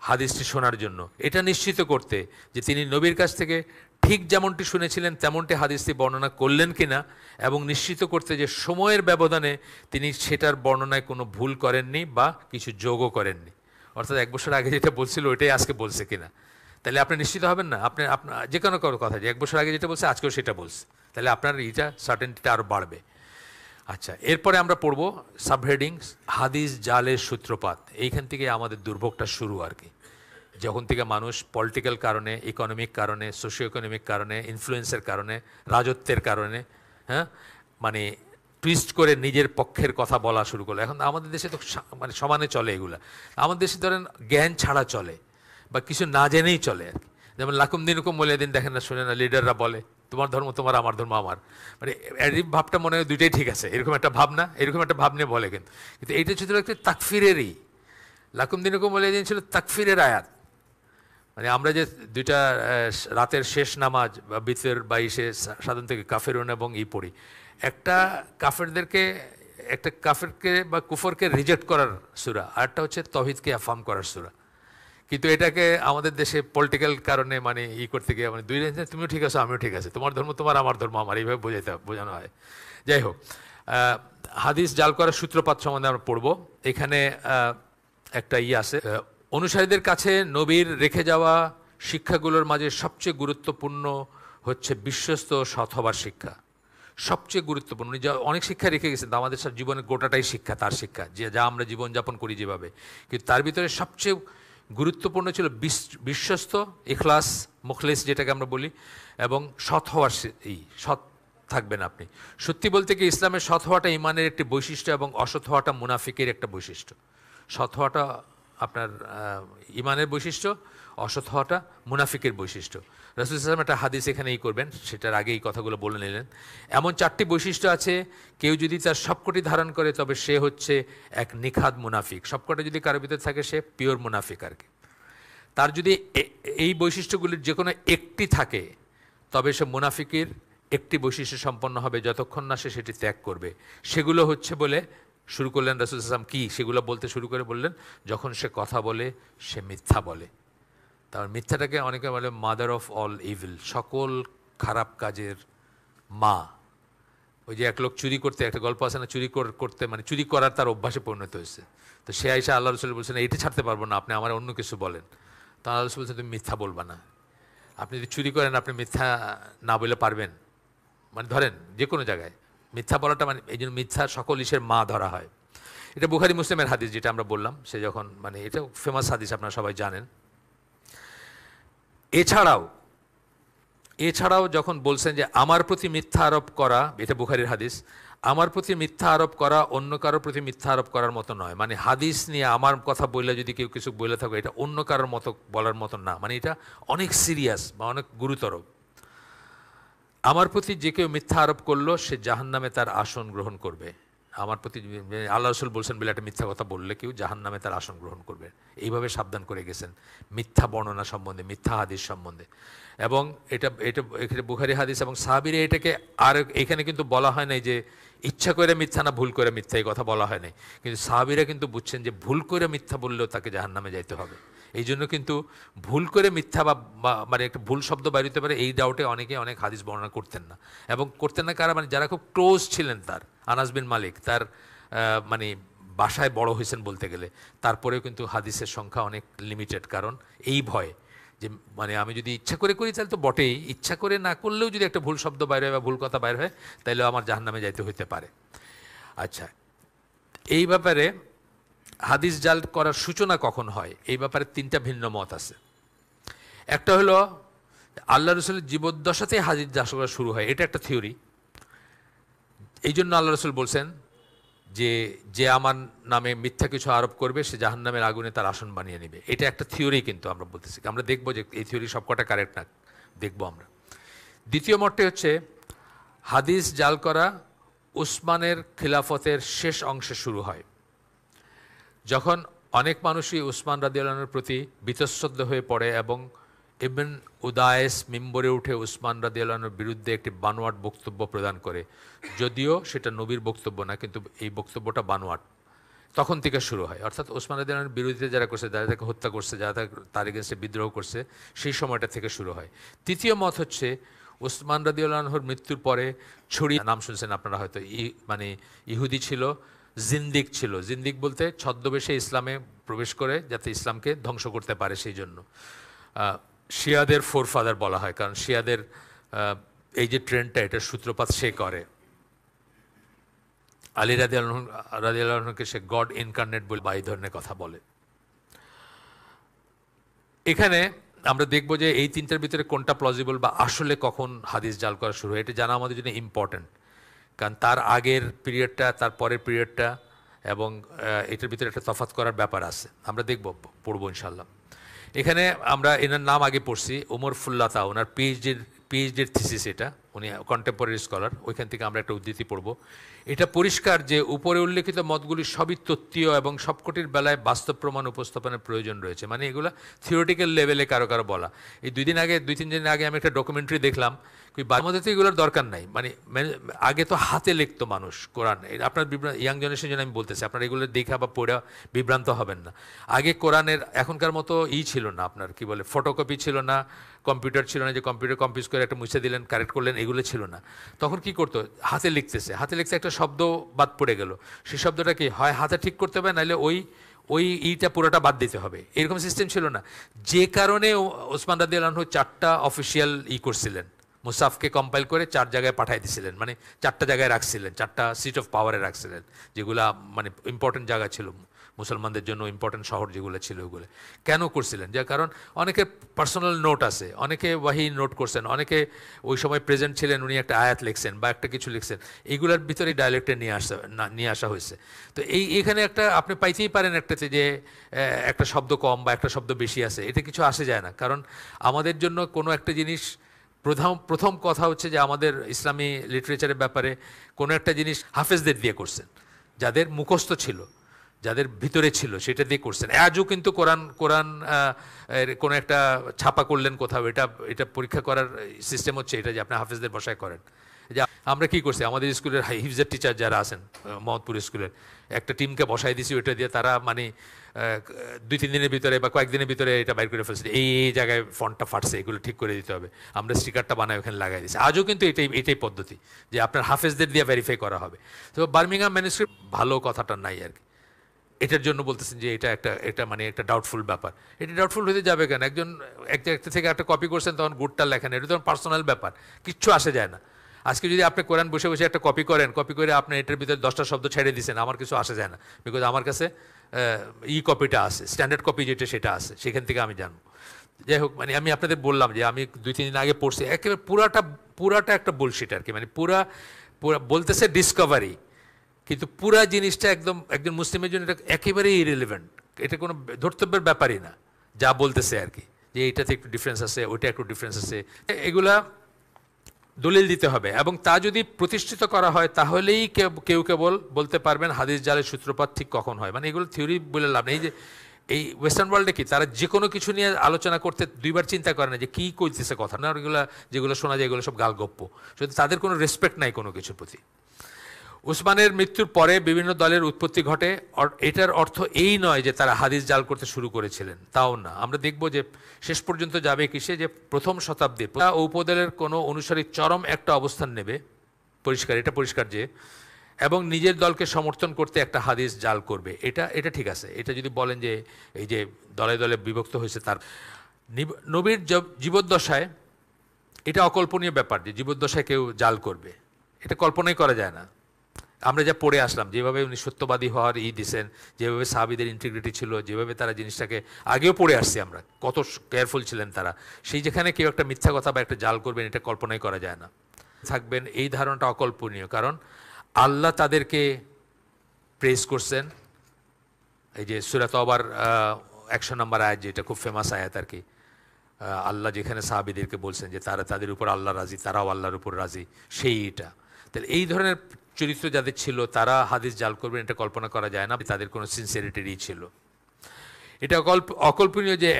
হাদিসটি শোনার জন্য, এটা নিশ্চিত করতে যে তিনি নবীর কাছ থেকে ঠিক যেমনটি শুনেছিলেন তেমনটি হাদিসটি বর্ণনা করলেন কিনা, এবং নিশ্চিত করতে যে সময়ের ব্যবধানে তিনি সেটার বর্ণনায় কোনো ভুল করেননি বা কিছু যোগও করেননি। অর্থাৎ 1 বছর আগে যেটা বলছিল ওইটাই আজকে বলছে কিনা, তাহলে আপনি নিশ্চিত হবেন না। আপনার যে কোনো কথা যে 1 বছর আগে যেটা বলছে আজকেও সেটা বলছে, তাহলে আপনার এইটা সার্টেনিটিটা আরও বাড়বে। আচ্ছা, এরপরে আমরা পড়ব সাবহেডিংস, হাদিস জালের সূত্রপাত। এইখান থেকে আমাদের দুর্ভোগটা শুরু আর কি, যখন থেকে মানুষ পলিটিক্যাল কারণে, ইকোনমিক কারণে, সোশিও ইকোনমিক কারণে, ইনফ্লুয়েন্সের কারণে, রাজত্বের কারণে, হ্যাঁ, মানে টুইস্ট করে নিজের পক্ষের কথা বলা শুরু করলো। এখন আমাদের দেশে তো মানে সমানে চলে এগুলা। আমাদের দেশে ধরেন জ্ঞান ছাড়া চলে, বা কিছু না জেনেই চলে আর কি। যেমন লাকুম দিনুকুম ওয়ালিয়া দিন, দেখেন না, শুনে না, লিডাররা বলে তোমার ধর্ম তোমার, আমার ধর্ম আমার, মানে এই ভাবটা মনে হয় দুইটাই ঠিক আছে, এরকম একটা ভাবনা, এরকম একটা ভাব নিয়ে বলে। কিন্তু এইটা ছিল একটা তাকফিরেরই, লাকুম দিনুকুম ওয়ালিয়া দিন ছিল তাকফিরের আয়াত। মানে আমরা যে 2টা রাতের শেষ নামাজ বা বিতর বা ইসে সাধারণত কাফেরুন এবং পড়ি, একটা কাফেরকে বা কুফরকে রিজেক্ট করার সূরা, আরেকটা হচ্ছে তাওহীদকে আফার্ম করার সূরা। কিন্তু এটাকে আমাদের দেশে পলিটিক্যাল কারণে মানে করতে গিয়ে মানে দুই রেঞ্জে তুমিও ঠিক আছো আমিও ঠিক আছে, তোমার ধর্ম তোমার আমার ধর্ম আমার, এইভাবে বোঝানো হয়। যাই হোক, হাদিস জাল করার সূত্রপাত সম্বন্ধে আমরা পড়ব। এখানে একটা আছে, অনুসারীদের কাছে নবীর রেখে যাওয়া শিক্ষাগুলোর মাঝে সবচেয়ে গুরুত্বপূর্ণ হচ্ছে বিশ্বস্ত সৎ হবার শিক্ষা। সবচেয়ে গুরুত্বপূর্ণ, উনি যা অনেক শিক্ষা রেখে গেছেন, তা আমাদের সব জীবনের গোটাটাই শিক্ষা, তার শিক্ষা, যে যা আমরা জীবনযাপন করি যেভাবে। কিন্তু তার ভিতরে সবচেয়ে গুরুত্বপূর্ণ ছিল বিশ্বস্ত, ইখলাস, মুখলেস যেটাকে আমরা বলি, এবং সৎ হওয়ার সৎ থাকবেন আপনি। সত্যি বলতে কি ইসলামের সৎ হওয়াটা ইমানের একটি বৈশিষ্ট্য এবং অসৎ হওয়াটা মুনাফিকের একটা বৈশিষ্ট্য। সৎ হওয়াটা আপনার ইমানের বৈশিষ্ট্য, অসৎ হওয়াটা মুনাফিকের বৈশিষ্ট্য। রাসূল সাল্লাল্লাহু আলাইহি ওয়াসাল্লাম একটা হাদিস এখানে করবেন, সেটার আগে এই কথাগুলো বলে নিলেন। এমন 4টি বৈশিষ্ট্য আছে, কেউ যদি তার সবকটি ধারণ করে তবে সে হচ্ছে এক নিখাদ মুনাফিক। সবকটা যদি কারোর ভিতরে থাকে সে পিওর মুনাফিক আর কি। তার যদি এই বৈশিষ্ট্যগুলির যে কোনো একটি থাকে তবে সে মুনাফিকের একটি বৈশিষ্ট্য সম্পন্ন হবে, যতক্ষণ না সে সেটি ত্যাগ করবে। সেগুলো হচ্ছে বলে শুরু করলেন রাসূল সাল্লাল্লাহু আলাইহি ওয়াসাল্লাম। কি সেগুলো বলতে শুরু করে বললেন, যখন সে কথা বলে সে মিথ্যা বলে। তার মিথ্যাটাকে অনেকে বলে মাদার অফ অল ইভিল, সকল খারাপ কাজের মা। ওই যে এক লোক চুরি করতে, একটা গল্প আছে না, চুরি করতে মানে চুরি করার তার অভ্যাসে পরিণত হয়েছে। তো সে আইসা আল্লাহ রসুল বলছেন এইটা ছাড়তে পারবো না, আপনি আমার অন্য কিছু বলেন। তো আল্লাহ রসুল বলছেন তুমি মিথ্যা বলবা না। আপনি যদি চুরি করেন আপনি মিথ্যা না বলে পারবেন? মানে ধরেন যে কোনো জায়গায় মিথ্যা বলাটা মানে এই জন্য মিথ্যা সকল ইসের মা ধরা হয়। এটা বুখারী মুসলিমের হাদিস যেটা আমরা বললাম, সে যখন মানে এটা ফেমাস হাদিস, আপনারা সবাই জানেন। এছাড়াও যখন বলছেন যে আমার প্রতি মিথ্যা আরোপ করা, এটা বুখারীর হাদিস, আমার প্রতি মিথ্যা আরোপ করা অন্য কারোর প্রতি মিথ্যা আরোপ করার মতো নয়। মানে হাদিস নিয়ে আমার কথা বললে যদি কেউ কিছু বলে থাকো, এটা অন্য কারোর মতো বলার মতো না, মানে এটা অনেক সিরিয়াস বা অনেক গুরুতর। আমার প্রতি যে কেউ মিথ্যা আরোপ করলো সে জাহান্নামে তার আসন গ্রহণ করবে। আমার প্রতি আল্লাহ রসুল বলছেন বলে একটা মিথ্যা কথা বললে কেউ জাহান্নামে তার আসন গ্রহণ করবে, এইভাবে সাবধান করে গেছেন মিথ্যা বর্ণনা সম্বন্ধে, মিথ্যা হাদিস সম্বন্ধে। এবং এটা এটা এখানে বুখারী হাদিস এবং সাহাবীরা এটাকে, আর এখানে কিন্তু বলা হয় নাই যে ইচ্ছা করে মিথ্যা না ভুল করে মিথ্যা, এই কথা বলা হয় নাই। কিন্তু সাহাবীরা কিন্তু বুঝছেন যে ভুল করে মিথ্যা বললেও তাকে জাহান্নামে যাইতে হবে। এই জন্য কিন্তু ভুল করে মিথ্যা বা মানে একটা ভুল শব্দ বাইরে হতে পারে, এই ডাউটে অনেকে অনেক হাদিস বর্ণনা করতেন না। এবং করতেন না কারা, মানে যারা খুব ক্লোজ ছিলেন তার, আনাস বিন মালিক তার মানে বাসায় বড় হয়েছেন বলতে গেলে, তারপরেও কিন্তু হাদিসের সংখ্যা অনেক লিমিটেড, কারণ এই ভয় যে মানে আমি যদি ইচ্ছা করে করি তাহলে তো বটেই, ইচ্ছা করে না করলেও যদি একটা ভুল শব্দ বাইরে হয় বা ভুল কথা বাইরে হয় তাহলে আমার জাহান্নামে যাইতে হইতে পারে। আচ্ছা, এই ব্যাপারে হাদিস জাল করার সূচনা কখন হয়, এই ব্যাপারে 3টা ভিন্ন মত আছে। একটা হলো আল্লাহ রসুলের জীবদ্দশাতেই হাদিস জাল করা শুরু হয়, এটা একটা থিওরি। এই জন্য আল্লাহ রসুল বলছেন যে যে আমার নামে মিথ্যা কিছু আরোপ করবে সে জাহান্নামের আগুনে তার আসন বানিয়ে নেবে। এটা একটা থিওরি, কিন্তু আমরা বলতেছি, আমরা দেখবো যে এই থিওরি সবকটা কারেক্ট না, দেখবো আমরা। দ্বিতীয় মতটি হচ্ছে হাদিস জাল করা উসমানের খিলাফতের শেষ অংশে শুরু হয়, যখন অনেক মানুষই উসমান রাদিয়াল্লাহু আনহুর প্রতি বীতশ্রদ্ধ হয়ে পড়ে এবং ইবন উদায়েস মিম্বরে উঠে উসমান রাদিয়াল্লাহু আনহুর বিরুদ্ধে একটি বানোয়াট বক্তব্য প্রদান করে, যদিও সেটা নবীর বক্তব্য না, কিন্তু এই বক্তব্যটা বানোয়াট। তখন থেকে শুরু হয়, অর্থাৎ উসমান রাদিয়াল্লাহু আনহুর বিরুদ্ধে যারা করছে, যারা তাকে হত্যা করছে, যারা তার এগেন্সে বিদ্রোহ করছে, সেই সময়টা থেকে শুরু হয়। তৃতীয় মত হচ্ছে উসমান রাদিয়াল্লাহু আনহুর মৃত্যুর পরে ছড়িয়ে, নাম শুনছেন আপনারা হয়তো, মানে ইহুদি ছিল, জিন্দিক ছিল। জিন্দিক বলতে ছদ্মবেশে ইসলামে প্রবেশ করে যাতে ইসলামকে ধ্বংস করতে পারে, সেই জন্য শিয়াদের ফোরফাদার বলা হয়, কারণ শিয়াদের এই যে ট্রেন্ডটা, এটার সূত্রপাত সে করে। আলী রাদিয়াল্লাহু আনহুকে সে গড ইনকার্নেট বলে বা এই ধরনের কথা বলে। এখানে আমরা দেখব যে এই 3টার ভিতরে কোনটা প্লজিবল বা আসলে কখন হাদিস জাল করা শুরু হয়, এটা জানা আমাদের জন্য ইম্পর্ট্যান্ট, কারণ তার আগের পিরিয়ডটা, তার পরের পিরিয়ডটা এবং এটার ভিতরে একটা তফাৎ করার ব্যাপার আছে, আমরা দেখব, পড়বো ইনশাল্লাহ। এখানে আমরা এনার নাম আগে পড়ছি, ওমর ফুল্লাতা, ওনার পিএইচডির থিসিস এটা। উনি কন্টেম্পোরারি স্কলার, ওইখান থেকে আমরা একটা উদ্ধৃতি পড়ব। এটা পরিষ্কার যে উপরে উল্লেখিত মতগুলি সবই তত্ত্বীয় এবং সবকটির বেলায় বাস্তব প্রমাণ উপস্থাপনের প্রয়োজন রয়েছে। মানে এগুলো থিওরিটিক্যাল লেভেলে কারো কারো বলা। এই 2-3 দিন আগে আমি একটা ডকুমেন্টারি দেখলাম, আমাদের তো এগুলোর দরকার নাই। মানে আগে তো হাতে লিখতো মানুষ কোরআন। আপনার ইয়াং জেনারেশন জন্য আমি বলতেছি, আপনার এগুলো দেখা বা পড়া বিভ্রান্ত হবেন না। আগে কোরআনের এখনকার মতো ছিল না, আপনার কি বলে ফটোকপি ছিল না, কম্পিউটার ছিল না যে কম্পিউটার কম্পিউজ করে একটা মুছে দিলেন, কারেক্ট করলেন, এগুলো ছিল না। তখন কি করতো, হাতে লিখতেছে, হাতে লিখতে একটা শব্দ বাদ পড়ে গেল, সেই শব্দটা কি হয় হাতে ঠিক করতে হবে, নাহলে ওই ইটা পুরোটা বাদ দিতে হবে, এরকম সিস্টেম ছিল না। যে কারণে ওসমান রাদিয়াল্লাহু আনহু 4টা অফিসিয়াল করছিলেন, মুসাফকে কম্পাইল করে 4 জায়গায় পাঠিয়ে দিছিলেন, মানে 4টা জায়গায় রাখছিলেন, 4টা সিট অফ পাওয়ারে রাখছিলেন, যেগুলা মানে ইম্পর্টেন্ট জায়গা ছিল মুসলমানদের জন্য, ইম্পর্টেন্ট শহর যেগুলো ছিল ওগুলো। কেন করছিলেন? যার কারণ অনেকের পার্সোনাল নোট আছে, অনেকে ওয়াহি নোট করছেন, অনেকে ওই সময় প্রেজেন্ট ছিলেন, উনি একটা আয়াত লিখছেন বা একটা কিছু লিখছেন, এইগুলোর ভিতরে ডায়ালেক্টে নিয়ে আসা হয়েছে। তো এইখানে একটা আপনি পাইতেই পারেন একটাতে যে একটা শব্দ কম বা একটা শব্দ বেশি আছে, এটা কিছু আসে যায় না। কারণ আমাদের জন্য কোনো একটা জিনিস প্রথম কথা হচ্ছে যে আমাদের ইসলামী লিটারেচারের ব্যাপারে কোনো একটা জিনিস হাফেজদের দিয়ে করছেন, যাদের মুখস্থ ছিল, যাদের ভিতরে ছিল, সেটা দিয়ে করছেন। আজও কিন্তু কোরআন কোনো একটা ছাপা করলেন কোথাও, এটা পরীক্ষা করার সিস্টেম হচ্ছে এটা যে আপনি হাফেজদের বসায় করেন। যে আমরা কি করছি, আমাদের স্কুলের হিফজের টিচার যারা আছেন মোহাম্মদপুর স্কুলের, একটা টিমকে বসাই দিছি, ওইটা দিয়ে তারা মানে 2-3 দিনের ভিতরে বা কয়েকদিনের ভিতরে এটা বাইর করে ফেলছে, এই জায়গায় ফন্টটা ফাটছে, এগুলো ঠিক করে দিতে হবে, আমরা স্টিকারটা বানাই ওখানে লাগাই দিচ্ছি। আজও কিন্তু এটাই পদ্ধতি যে আপনার হাফেজদের দিয়ে ভেরিফাই করা হবে। তো বার্মিংহাম ম্যানুস্ক্রিপ্ট ভালো কথাটা নাই আর কি, এটার জন্য বলতেছেন যে এটা মানে একটা ডাউটফুল ব্যাপার। এটা ডাউটফুল হতে যাবে কেন? একজন একটা থেকে একটা কপি করছেন, তখন গুডটা লেখেন, এটা তখন পার্সোনাল ব্যাপার, কিচ্ছু আসে যায় না। আজকে যদি আপনি কোরআন বসে বসে একটা কপি করে আপনি এটার ভিতরে 10টা শব্দ ছেড়ে দিয়েছেন, আমার কিছু আসে যায় না, বিকজ আমার কাছে কপিটা আছে, স্ট্যান্ডার্ড কপি যেটা সেটা আছে, সেখান থেকে আমি জানবো। যাই হোক, মানে আমি আপনাদের বললাম যে আমি 2-3 দিন আগে পড়ছি, একেবারে পুরাটা একটা বুলশিট আর কি। মানে পুরা বলতেছে ডিসকভারি, কিন্তু পুরা জিনিসটা একজন মুসলিমের জন্য এটা একেবারেই ইরিলেভেন্ট, এটা কোনো ধর্তব্যের ব্যাপারই না যা বলতেছে আর কি, যে এইটাতে একটু ডিফারেন্স আছে, ওইটা একটু ডিফারেন্স আছে। এগুলা দলিল দিতে হবে, এবং তা যদি প্রতিষ্ঠিত করা হয় তাহলেই কেউ কেবল বলতে পারবেন হাদিস জালের সূত্রপাত ঠিক কখন হয়। মানে এগুলো থিওরি বলে লাভ নেই। এই ওয়েস্টার্ন ওয়ার্ল্ডে কি তারা যে কোনো কিছু নিয়ে আলোচনা করতে 2বার চিন্তা করে না যে কী করতেছে কথা, না ওইগুলো যেগুলো শোনা যায় এগুলো সব গালগপ্প, শুধু তাদের কোনো রেসপেক্ট নাই কোনো কিছুর প্রতি। উসমানের মৃত্যুর পরে বিভিন্ন দলের উৎপত্তি ঘটে, এটার অর্থ এই নয় যে তারা হাদিস জাল করতে শুরু করেছিলেন, তাও না। আমরা দেখব যে শেষ পর্যন্ত যাবে কিসে, যে প্রথম শতাব্দীর উপদলের কোনো অনুসারী চরম একটা অবস্থান নেবে, এটা পরিষ্কার যে, এবং নিজের দলকে সমর্থন করতে একটা হাদিস জাল করবে। এটা ঠিক আছে। এটা যদি বলেন যে এই যে দলে দলে বিভক্ত হয়েছে, তার নবীর জীবদ্দশায় এটা অকল্পনীয় ব্যাপার যে জীবদ্দশায় কেউ জাল করবে, এটা কল্পনাই করা যায় না। আমরা যা পড়ে আসলাম, যেভাবে উনি সত্যবাদী হওয়ার দিছেন, যেভাবে সাহাবীদের ইন্টিগ্রিটি ছিল, যেভাবে তারা জিনিসটাকে আগেও পড়ে আসছি আমরা, কত কেয়ারফুল ছিলেন তারা, সেই যেখানে কেউ একটা মিথ্যা কথা বা একটা জাল করবেন, এটা কল্পনাই করা যায় না। থাকবেন এই ধারণাটা অকল্পনীয়, কারণ আল্লাহ তাদেরকে প্রেস করছেন। এই যে সূরা তওবার 100 নম্বর আয়াত, যেটা খুব ফেমাস আয়াত আর কি, আল্লাহ যেখানে সাহাবীদেরকে বলছেন যে তাদের উপর আল্লাহ রাজি, তারাও আল্লাহর উপর রাজি, সেইটা। তাহলে এই ধরনের চরিত্র যাদের ছিল তারা হাদিস জাল করবেন, এটা কল্পনা করা যায় না। তাদের কোনো সিনসিয়ারিটি ছিল। এটা অকল্পনীয় যে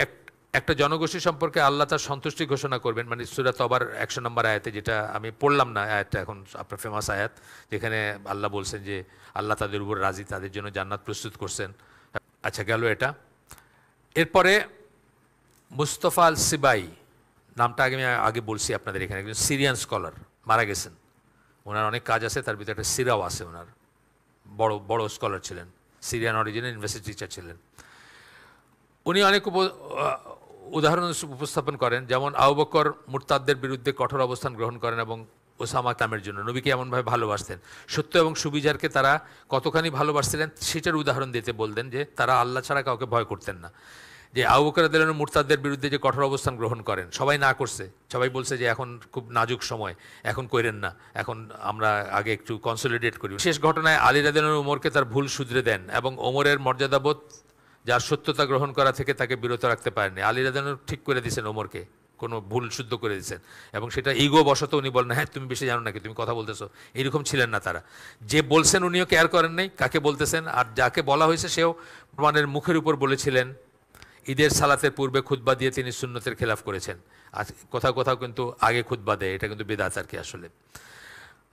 একটা জনগোষ্ঠী সম্পর্কে আল্লাহ তার সন্তুষ্টি ঘোষণা করবেন। মানে সূরা তওবার 100 নম্বর আয়াতে, যেটা আমি পড়লাম না আয়াতটা, এখন আপনার ফেমাস আয়াত, যেখানে আল্লাহ বলছেন যে আল্লাহ তাদের উপর রাজি, তাদের জন্য জান্নাত প্রস্তুত করছেন। আচ্ছা, গেল এটা। এরপরে মুস্তফা আল সিবাই নামটা আমি আগে বলছি আপনাদের, এখানে একজন সিরিয়ান স্কলার মারা গেছেন। ওনার অনেক কাজ আছে, তার ভিতরে একটা সিরাও আছে। ওনার বড় স্কলার ছিলেন, সিরিয়ান অরিজিনাল ইউনিভার্সিটি টিচার ছিলেন। উনি অনেক উদাহরণ উপস্থাপন করেন, যেমন আবু বকর মুরতাদদের বিরুদ্ধে কঠোর অবস্থান গ্রহণ করেন এবং ওসামা কামের জন্য নবীকে এমনভাবে ভালোবাসতেন। সত্য এবং সুবিচারকে তারা কতখানি ভালোবাসছিলেন সেটার উদাহরণ দিতে বলতেন, যে তারা আল্লাহ ছাড়া কাউকে ভয় করতেন না। যে আবু বকর রাদিয়াল্লাহু আনহু মুরতাদদের বিরুদ্ধে যে কঠোর অবস্থান গ্রহণ করেন, সবাই না করছে, সবাই বলছে যে এখন খুব নাজুক সময়, এখন কইরেন না, এখন আমরা আগে একটু কনসলিডেট করি। শেষ ঘটনায় আলী রাদিয়াল্লাহু আনহু ওমরকে তার ভুল শুধরে দেন, এবং ওমরের মর্যাদাবোধ যার সত্যতা গ্রহণ করা থেকে তাকে বিরত রাখতে পারেননি। আলী রাদিয়াল্লাহু আনহু ঠিক করে দিয়েছেন ওমরকে কোনো ভুল শুদ্ধ করে দিয়েছেন, এবং সেটা ইগো বশত উনি বলেন হ্যাঁ তুমি বেশি জানো নাকি, তুমি কথা বলতেছো, এরকম ছিলেন না তারা। যে বলছেন উনিও কেয়ার করেন নাই কাকে বলতেছেন, আর যাকে বলা হয়েছে সেও প্রমাণের মুখের উপর বলেছিলেন ঈদের সালাতের পূর্বে খুতবা দিয়ে তিনি সুন্নতের খেলাফ করেছেন। আর কোথাও কোথাও কিন্তু আগে খুতবা দেয়, এটা কিন্তু বেদাত আর কি আসলে।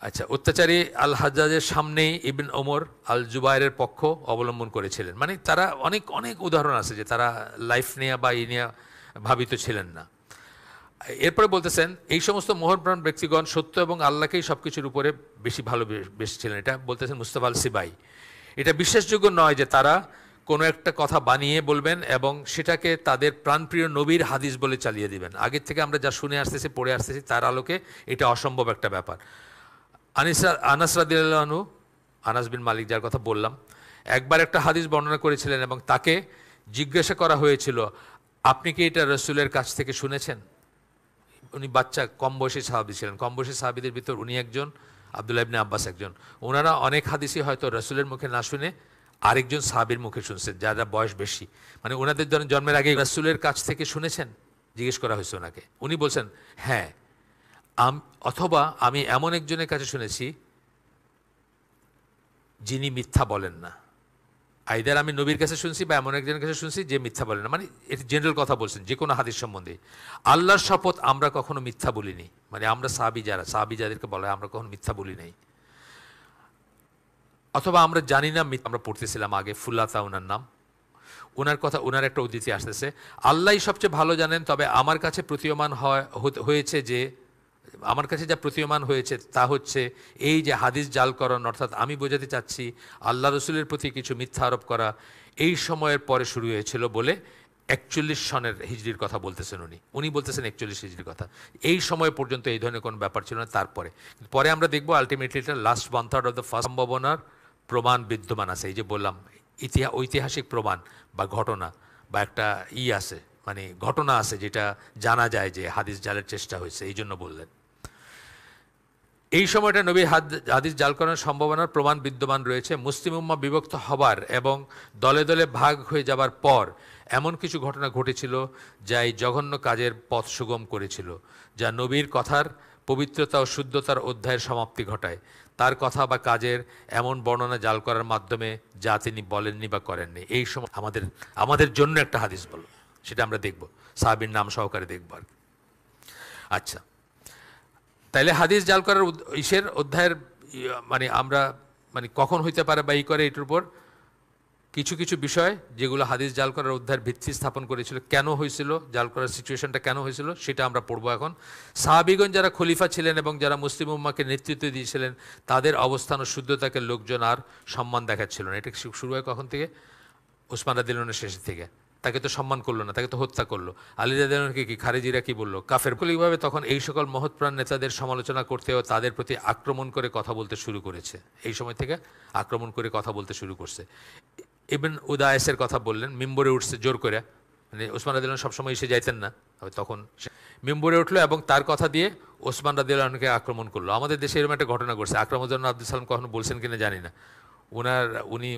আচ্ছা, অত্যাচারী আল হাজ্জাজের সামনেই ইবন ওমর আল জুবায়ের পক্ষ অবলম্বন করেছিলেন। মানে তারা অনেক অনেক উদাহরণ আছে যে তারা লাইফ নিয়ে বা নিয়ে ভাবিত ছিলেন না। এরপরে বলতেছেন এই সমস্ত মোহনপ্রাণ ব্যক্তিগণ সত্য এবং আল্লাহকেই সব কিছুর উপরে বেশি ভালোবেসেছিলেন। এটা বলতেছেন মুস্তাফা আল সিবাই। এটা বিশ্বাসযোগ্য নয় যে তারা কোনো একটা কথা বানিয়ে বলবেন এবং সেটাকে তাদের প্রাণপ্রিয় নবীর হাদিস বলে চালিয়ে দিবেন। আগের থেকে আমরা যা শুনে আসতেছি, পড়ে আসতেছি, তার আলোকে এটা অসম্ভব একটা ব্যাপার। আনাস রাদিয়াল্লাহু আনহু, আনাস বিন মালিক যার কথা বললাম, একবার একটা হাদিস বর্ণনা করেছিলেন এবং তাকে জিজ্ঞাসা করা হয়েছিল আপনি কি এটা রসুলের কাছ থেকে শুনেছেন? উনি বাচ্চা, কম বয়সী সাহাবী ছিলেন। কম বয়সী সাহাবীদের ভিতর উনি একজন, আব্দুল্লাহ ইবনে আব্বাস একজন। ওনারা অনেক হাদিসই হয়তো রসুলের মুখে না শুনে আরেকজন সাহাবীর মুখে শুনছেন যারা বয়স বেশি। মানে ওনাদের জন্মের আগে রসুলের কাছ থেকে শুনেছেন, জিজ্ঞেস করা হয়েছে ওনাকে। উনি বলছেন হ্যাঁ, অথবা আমি এমন একজনের কাছে শুনেছি যিনি মিথ্যা বলেন না। আইদার আমি নবীর কাছে শুনছি বা এমন একজনের কাছে শুনছি যে মিথ্যা বলেন না। মানে এটা জেনারেল কথা বলছেন যে কোনো হাদিস সম্বন্ধে। আল্লাহর শপথ আমরা কখনো মিথ্যা বলিনি। মানে আমরা সাহাবী যাদেরকে বলা হয় আমরা কখনো মিথ্যা বলি নাই। অথবা আমরা জানি না, আমরা পড়তেছিলাম আগে ফুল্লাতা ওনার নাম, ওনার কথা, ওনার একটা উদ্ধৃতি আসতেছে আল্লাহই সবচেয়ে ভালো জানেন, তবে আমার কাছে প্রতীয়মান হয়েছে যে আমার কাছে যা প্রতীয়মান হয়েছে তা হচ্ছে এই যে হাদিস জালকরণ, অর্থাৎ আমি বোঝাতে চাচ্ছি আল্লাহ রসুলের প্রতি কিছু মিথ্যা আরোপ করা এই সময়ের পরে শুরু হয়েছিল বলে 41 সনের হিজরির কথা বলতেছেন উনি বলতেছেন 41 হিজরির কথা। এই সময় পর্যন্ত এই ধরনের কোনো ব্যাপার ছিল না। তারপরে পরে আমরা দেখবো আলটিমেটলি এটা লাস্ট 1/3 অফ দ্য ফার্স্ট সম্ভাবনার প্রমাণ বিদ্যমান আছে। এই যে বললাম ঐতিহাসিক প্রমাণ বা ঘটনা বা একটা আছে, মানে ঘটনা আছে যেটা জানা যায় যে হাদিস জালের চেষ্টা হয়েছে, এই জন্য বললেন। এই সময়টা নবীর হাদিস জাল করার সম্ভাবনার প্রমাণ বিদ্যমান রয়েছে। মুসলিম উম্মাহ বিভক্ত হবার এবং দলে দলে ভাগ হয়ে যাবার পর এমন কিছু ঘটনা ঘটেছিল যা এই জঘন্য কাজের পথ সুগম করেছিল, যা নবীর কথার পবিত্রতা ও শুদ্ধতার অধ্যায়ের সমাপ্তি ঘটায়। তার কথা বা কাজের এমন বর্ণনা জাল করার মাধ্যমে যা তিনি বলেননি বা করেননি। এই সময় আমাদের জন্য একটা হাদিস বলো, সেটা আমরা দেখব, সাহাবীর নাম সহকারে দেখব আর কি। আচ্ছা, তাইলে হাদিস জাল করার অধ্যায়ের মানে আমরা মানে কখন হইতে পারে বা করে এটার উপর কিছু কিছু বিষয় যেগুলো হাদিস জাল করার অধ্যায়ের ভিত্তি স্থাপন করেছিল, কেন হয়েছিল, জাল করার সিচুয়েশনটা কেন হয়েছিল সেটা আমরা পড়বো এখন। সাহাবীগণ যারা খলিফা ছিলেন এবং যারা মুসলিম উম্মাহকে নেতৃত্ব দিয়েছিলেন তাদের অবস্থান ও শুদ্ধতাকে লোকজন আর সম্মান দেখাচ্ছিল না। এটা শুরু হয় কখন থেকে? ওসমান রাদিয়াল্লাহু আনহুর শেষের থেকে। তাকে তো সম্মান করলো না, তাকে তো হত্যা করলো। আলী রাদিয়াল্লাহু আনহুকে কি খারেজিরা কি বললো? কাফের। কলিভাবে তখন এই সকল মহৎপ্রাণ নেতাদের সমালোচনা করতে ও তাদের প্রতি আক্রমণ করে কথা বলতে শুরু করেছে। এই সময় থেকে আক্রমণ করে কথা বলতে শুরু করছে। ইবন উদায়েসের কথা বললেন, মিম্বরে উঠছে জোর করে, মানে ওসমান রাদিয়াল্লাহু আনহু সবসময় এসে যাইতেন না, তখন মিম্বরে উঠলো এবং তার কথা দিয়ে ওসমান রাদিয়াল্লাহু আনহুকে আক্রমণ করলো। আমাদের দেশে এরকম একটা ঘটনা ঘটছে, আকরামুজ্জামান আব্দুল সালাম কখনো বলছেন কিনা জানি না।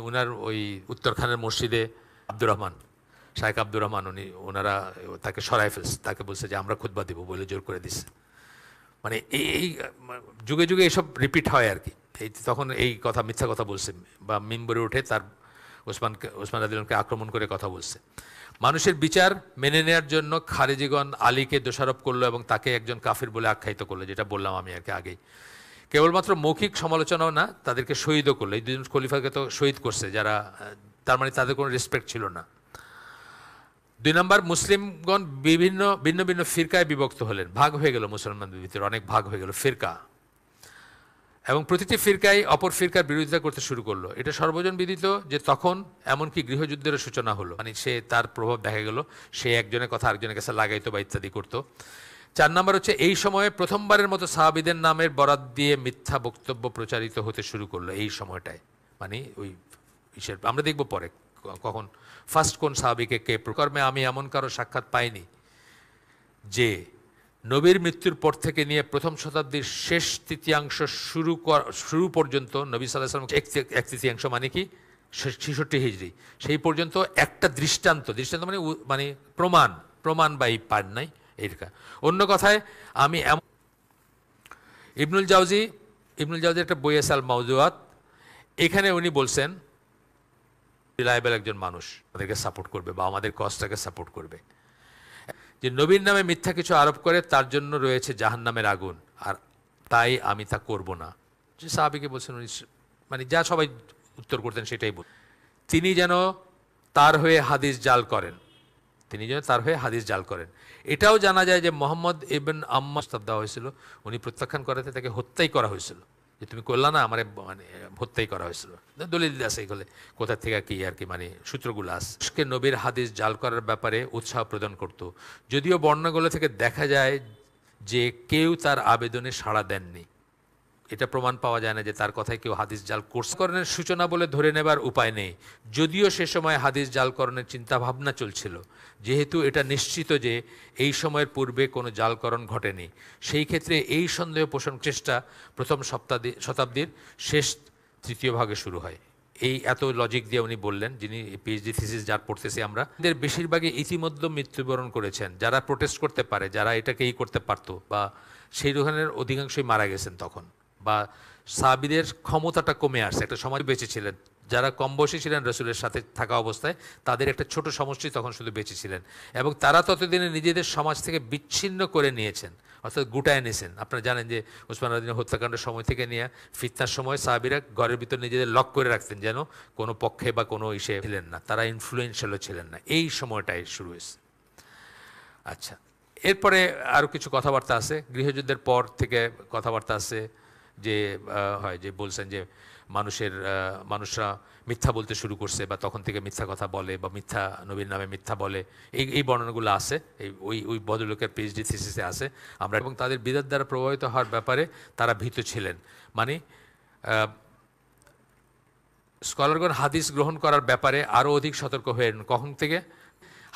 উনার ওই উত্তরখানের মসজিদে আব্দুর রহমান, শায়েখ আব্দুর রহমান, ওনারা তাকে সরাই ফেলছে, তাকে বলছে যে আমরা খুতবা দিব বলে জোর করে দিচ্ছে। মানে এই যুগে যুগে এসব রিপিট হয় আর কি। এই তখন এই কথা মিথ্যা কথা বলছে বা মিম্বরে উঠে তার ওসমান রাদিয়াল্লাহু আক্রমণ করে কথা বলছে। মানুষের বিচার মেনে নেওয়ার জন্য খারেজিগণ আলীকে দোষারোপ করলো এবং তাকে একজন কাফির বলে আখ্যায়িত করলো, যেটা বললাম আমি আর কি আগেই। কেবলমাত্র মৌখিক সমালোচনাও না, তাদেরকে শহীদও করলো। এই দুজন খলিফাকে তো শহীদ করছে যারা, তার মানে তাদের কোনো রেসপেক্ট ছিল না। 2 নম্বর, মুসলিমগণ ভিন্ন ভিন্ন ফিরকায় বিভক্ত হলেন, ভাগ হয়ে গেল, মুসলমানদের ভিতরে অনেক ভাগ হয়ে গেল ফিরকা, এবং প্রতিটি ফিরকায় অপর ফিরকার বিরোধিতা করতে শুরু করলো। এটা সর্বজন বিদিত যে তখন এমনকি গৃহযুদ্ধেরও সূচনা হলো, মানে তার প্রভাব দেখা গেল, সে একজনের কথা আরেকজনের কাছে লাগাইতো বা ইত্যাদি করতো। 4 নম্বর হচ্ছে এই সময়ে প্রথমবারের মতো সাহাবীদের নামের বরাত দিয়ে মিথ্যা বক্তব্য প্রচারিত হতে শুরু করলো। এই সময়টায় মানে ওই আমরা দেখব পরে কখন ফার্স্ট কোন সাহাবীকে কে প্রকর্মে আমি এমন কারো সাক্ষাৎ পাইনি যে নবীর মৃত্যুর পর থেকে নিয়ে প্রথম শতাব্দীর শেষ তৃতীয়াংশ শুরু পর্যন্ত নবী সাল্লাল্লাহু আলাইহি ওয়াসাল্লাম 1/3 মানে কি 66 হিজরি, সেই পর্যন্ত একটা দৃষ্টান্ত মানে প্রমাণ বা এই পান নাই এইটা। অন্য কথায় আমি ইবনুল জাওজি একটা বই আছে আল মাউজুয়াত, এখানে উনি বলছেন রিলায়েবল একজন মানুষ আমাদেরকে সাপোর্ট করবে বা আমাদের কজটাকে সাপোর্ট করবে, যে নবীর নামে মিথ্যা কিছু আরোপ করে তার জন্য রয়েছে জাহান্নামের আগুন, আর তাই আমি তা করব না। যে সাহাবীকে বলছেন, উনি মানে যা সবাই উত্তর করতেন সেটাই বল, তিনি যেন তার হয়ে হাদিস জাল করেন, এটাও জানা যায় যে মোহাম্মদ ইবন আম্মার দেওয়া হয়েছিল, উনি প্রত্যাখ্যান করাতে তাকে হত্যাই করা হয়েছিল, যে তুমি করলা না আমারে, মানে হত্যাই করা হয়েছিল। দলিল আছে এগুলো কোথা থেকে কি আর কি, মানে সূত্রগুলো আছে। নবীর হাদিস জাল করার ব্যাপারে উৎসাহ প্রদান করত, যদিও বর্ণনাগুলো থেকে দেখা যায় যে কেউ তার আবেদনে সাড়া দেননি। এটা প্রমাণ পাওয়া যায় না যে তার কথায় কেউ হাদিস জালকরণের সূচনা বলে ধরে নেবার উপায় নেই, যদিও সে সময় হাদিস জালকরণের চিন্তাভাবনা চলছিল। যেহেতু এটা নিশ্চিত যে এই সময়ের পূর্বে কোনো জালকরণ ঘটেনি, সেই ক্ষেত্রে এই সন্দেহ পোষণ চেষ্টা প্রথম শতাব্দীর শেষ তৃতীয় ভাগে শুরু হয়। এই এত লজিক দিয়ে উনি বললেন, যিনি পিএইচডি থিসিস যার পড়তেছি আমরা, এদের বেশিরভাগই ইতিমধ্যে মৃত্যুবরণ করেছেন। যারা প্রোটেস্ট করতে পারে, যারা এটাকেই করতে পারতো, বা সেই ধরনের অধিকাংশই মারা গেছেন তখন, বা সাহাবীদের ক্ষমতাটা কমে আসছে, একটা সমাজ বেঁচে ছিলেন। যারা কম বয়সী ছিলেন রসুলের সাথে থাকা অবস্থায়, তাদের একটা ছোট সমষ্টি তখন শুধু বেঁচে ছিলেন, এবং তারা ততদিনে নিজেদের সমাজ থেকে বিচ্ছিন্ন করে নিয়েছেন, অর্থাৎ গুটায় নিয়েছেন। আপনারা জানেন যে ওসমান রাদিনের হত্যাকাণ্ডের সময় থেকে নিয়ে ফিতনার সময় সাহাবীরা ঘরের ভিতর নিজেদের লক করে রাখতেন, যেন কোনো পক্ষে বা কোনো ইসে ছিলেন না, তারা ইনফ্লুয়েন্সিয়ালও ছিলেন না। এই সময়টাই শুরু হয়েছে। আচ্ছা, এরপরে আরও কিছু কথাবার্তা আছে, গৃহযুদ্ধের পর থেকে কথাবার্তা আছে, যে হয় যে বলছেন যে মানুষরা মিথ্যা বলতে শুরু করছে, বা তখন থেকে মিথ্যা কথা বলে, বা মিথ্যা নবীর নামে মিথ্যা বলে, এই বর্ণনাগুলো আছে, ওই ভদ্রলোকের পিএইচডি থিসিসে আছে আমরা। এবং তাদের বিদাত দ্বারা প্রভাবিত হওয়ার ব্যাপারে তারা ভীত ছিলেন, মানে স্কলারগণ হাদিস গ্রহণ করার ব্যাপারে আরও অধিক সতর্ক হয়েন, কখন থেকে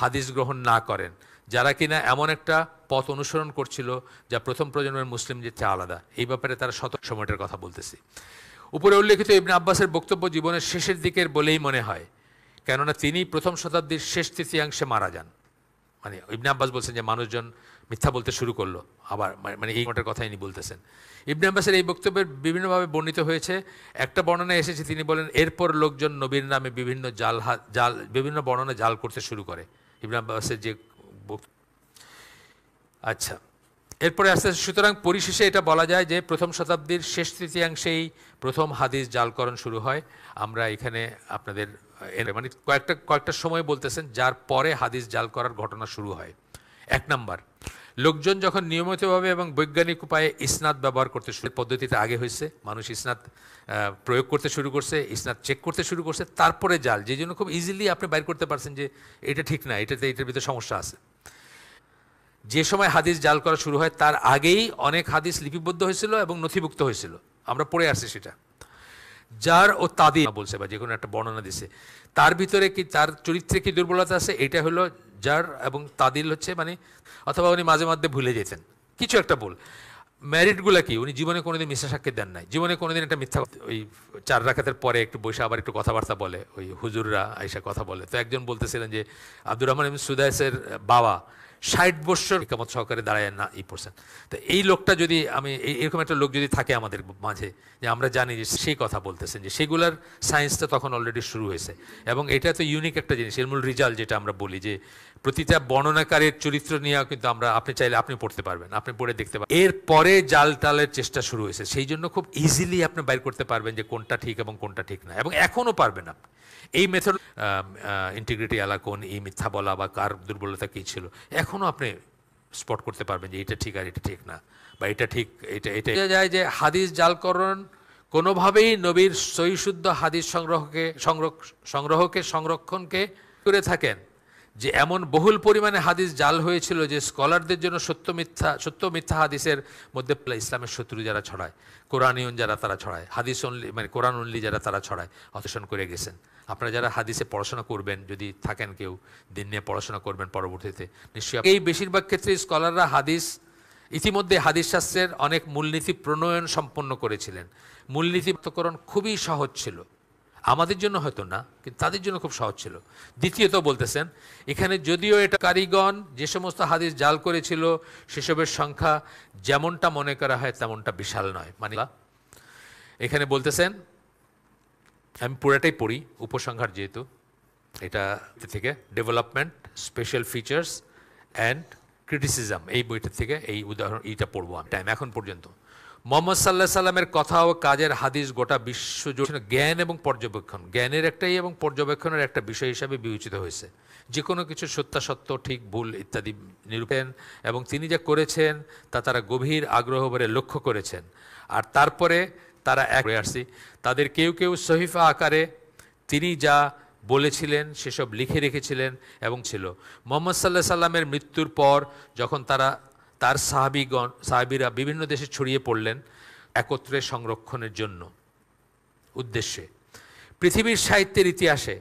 হাদিস গ্রহণ না করেন যারা কিনা এমন একটা পথ অনুসরণ করছিল যা প্রথম প্রজন্মের মুসলিম যে আলাদা, এই ব্যাপারে তারা সময়টার কথা বলতেছি। উপরে উল্লেখিত ইবনে আব্বাসের বক্তব্য জীবনের শেষের দিকের বলেই মনে হয়, কেননা তিনি প্রথম শতাব্দীর শেষ তৃতীয়াংশে মারা যান। মানে ইবনে আব্বাস বলছেন যে মানুষজন মিথ্যা বলতে শুরু করলো আবার, মানে এই ঘটনার কথাই ইনি বলতেছেন। ইবনে আব্বাসের এই বক্তব্যের বিভিন্নভাবে বর্ণিত হয়েছে। একটা বর্ণনায় এসেছে, তিনি বলেন এরপর লোকজন নবীর নামে বিভিন্ন বর্ণনা জাল করতে শুরু করে। ইবনে আব্বাসের যে আচ্ছা, এরপরে আস্তে আস্তে, সুতরাং পরিশেষে এটা বলা যায় যে প্রথম শতাব্দীর শেষ তৃতীয়াংশেই প্রথম হাদিস জালকরণ শুরু হয়। আমরা এখানে আপনাদের মানে কয়েকটা সময় বলতেছেন যার পরে হাদিস জাল করার ঘটনা শুরু হয়। 1 নাম্বার, লোকজন যখন নিয়মিতভাবে এবং বৈজ্ঞানিক উপায়ে ইসনাদ ব্যবহার করতে শুরু, পদ্ধতিতে আগে হয়েছে, মানুষ ইসনাদ প্রয়োগ করতে শুরু করছে, ইসনাদ চেক করতে শুরু করছে, তারপরে জাল, যে জন্য খুব ইজিলি আপনি বাইর করতে পারছেন যে এটা ঠিক না, এটার ভিতরে সমস্যা আছে। যে সময় হাদিস জাল করা শুরু হয় তার আগেই অনেক হাদিস লিপিবদ্ধ হয়েছিল এবং নথিভুক্ত হয়েছিল, আমরা পড়ে আসছি সেটা। যার ও তাদি বলছে, বা যে কোনো একটা বর্ণনা দিছে, তার ভিতরে কি, তার চরিত্রে কি দুর্বলতা আছে, এটা হলো যার, এবং তাদিল হচ্ছে মানে, অথবা উনি মাঝে মাঝে ভুলে যেতেন কিছু একটা বল। ম্যারিটগুলো কি, উনি জীবনে কোনোদিন মিথ্যা সাক্ষী দেন নাই, জীবনে কোনোদিন একটা মিথ্যা, ওই 4 রাকাতের পরে একটু বসে আবার একটু কথাবার্তা বলে, ওই হুজুররা আইসা কথা বলে। তো একজন বলতেছিলেন যে আব্দুর রহমান ইবনে সুদাইসের বাবা 60 বৎসর ইকামত সহকারে দাঁড়ায় না ই পড়ছেন। তো এই লোকটা যদি, আমি এরকম একটা লোক যদি থাকে আমাদের মাঝে, যে আমরা জানি যে সেই কথা বলতেছেন, যে সেগুলার সায়েন্সটা তখন অলরেডি শুরু হয়েছে। এবং এটা তো ইউনিক একটা জিনিস, ইলমুল রিজাল যেটা আমরা বলি, যে প্রতিটা বর্ণনাকারের চরিত্র নিয়েও কিন্তু আমরা, আপনি চাইলে আপনি পড়তে পারবেন, আপনি পড়ে দেখতে পারবেন। এরপরে জাল টালের চেষ্টা শুরু হয়েছে, সেই জন্য খুব ইজিলি আপনি বাইর করতে পারবেন যে কোনটা ঠিক এবং কোনটা ঠিক না, এবং এখনও পারবেন আপনি। এই মেথড ইন্টিগ্রিটি আলা কোন, এই মিথ্যা বলা বা কার দুর্বলতা কী ছিল, এখনও আপনি স্পট করতে পারবেন যে এটা ঠিক আর এটা ঠিক না, বা এটা ঠিক, এটা যায় যে হাদিস জালকরণ কোনোভাবেই নবীর সহিশুদ্ধ হাদিস সংরক্ষণকে করে থাকেন, যে এমন বহুল পরিমাণে হাদিস জাল হয়েছিল যে স্কলারদের জন্য সত্য মিথ্যা হাদিসের মধ্যে ইসলামের শত্রু যারা ছড়ায়, কোরআনিয়ন যারা তারা ছড়ায়, হাদিস অনলি মানে কোরআন অনলি যারা তারা ছড়ায়, অতসন করে গেছেন। আপনারা যারা হাদিসে পড়াশোনা করবেন, যদি থাকেন কেউ দিন নিয়ে পড়াশোনা করবেন পরবর্তীতে, নিশ্চয়ই এই বেশিরভাগ ক্ষেত্রে স্কলাররা ইতিমধ্যে হাদিস শাস্ত্রের অনেক মূলনীতি প্রণয়ন সম্পন্ন করেছিলেন। মূলনীতিকরণ খুবই সহজ ছিল। আমাদের জন্য হয়তো না, কিন্তু তাদের জন্য খুব সহজ ছিল। দ্বিতীয়ত বলতেছেন, এখানে যদিও এটা কারিগণ যে সমস্ত হাদিস জাল করেছিল সেসবের সংখ্যা যেমনটা মনে করা হয় তেমনটা বিশাল নয়। মানে এখানে বলতেছেন, আমি পুরাটাই পড়ি উপসংহার যেহেতু এটা থেকে, development, special features and criticism, এই বইটা থেকে এই উদাহরণ এইটা পড়বো আমি টাইম এখন পর্যন্ত। মোহাম্মদ সাল্লাহ সাল্লামের কথা ও কাজের হাদিস গোটা বিশ্ব জুড়ে জ্ঞান এবং পর্যবেক্ষণ, জ্ঞানের একটাই এবং পর্যবেক্ষণের একটা বিষয় হিসাবে বিবেচিত হয়েছে। যে কোনো কিছু সত্যাসত্য, ঠিক ভুল ইত্যাদি নিরূপণ এবং তিনি যা করেছেন তা তারা গভীর আগ্রহ ভরে লক্ষ্য করেছেন। আর তারপরে তারা আসছি, তাদের কেউ কেউ সহিফা আকারে তিনি যা বলেছিলেন সেসব লিখে রেখেছিলেন এবং ছিল। মোহাম্মদ সাল্লাহ সাল্লামের মৃত্যুর পর যখন তার সাহাবিরা বিভিন্ন দেশে ছড়িয়ে পড়লেন একত্রে সংরক্ষণের জন্য উদ্দেশ্যে, পৃথিবীর সাহিত্যের ইতিহাসে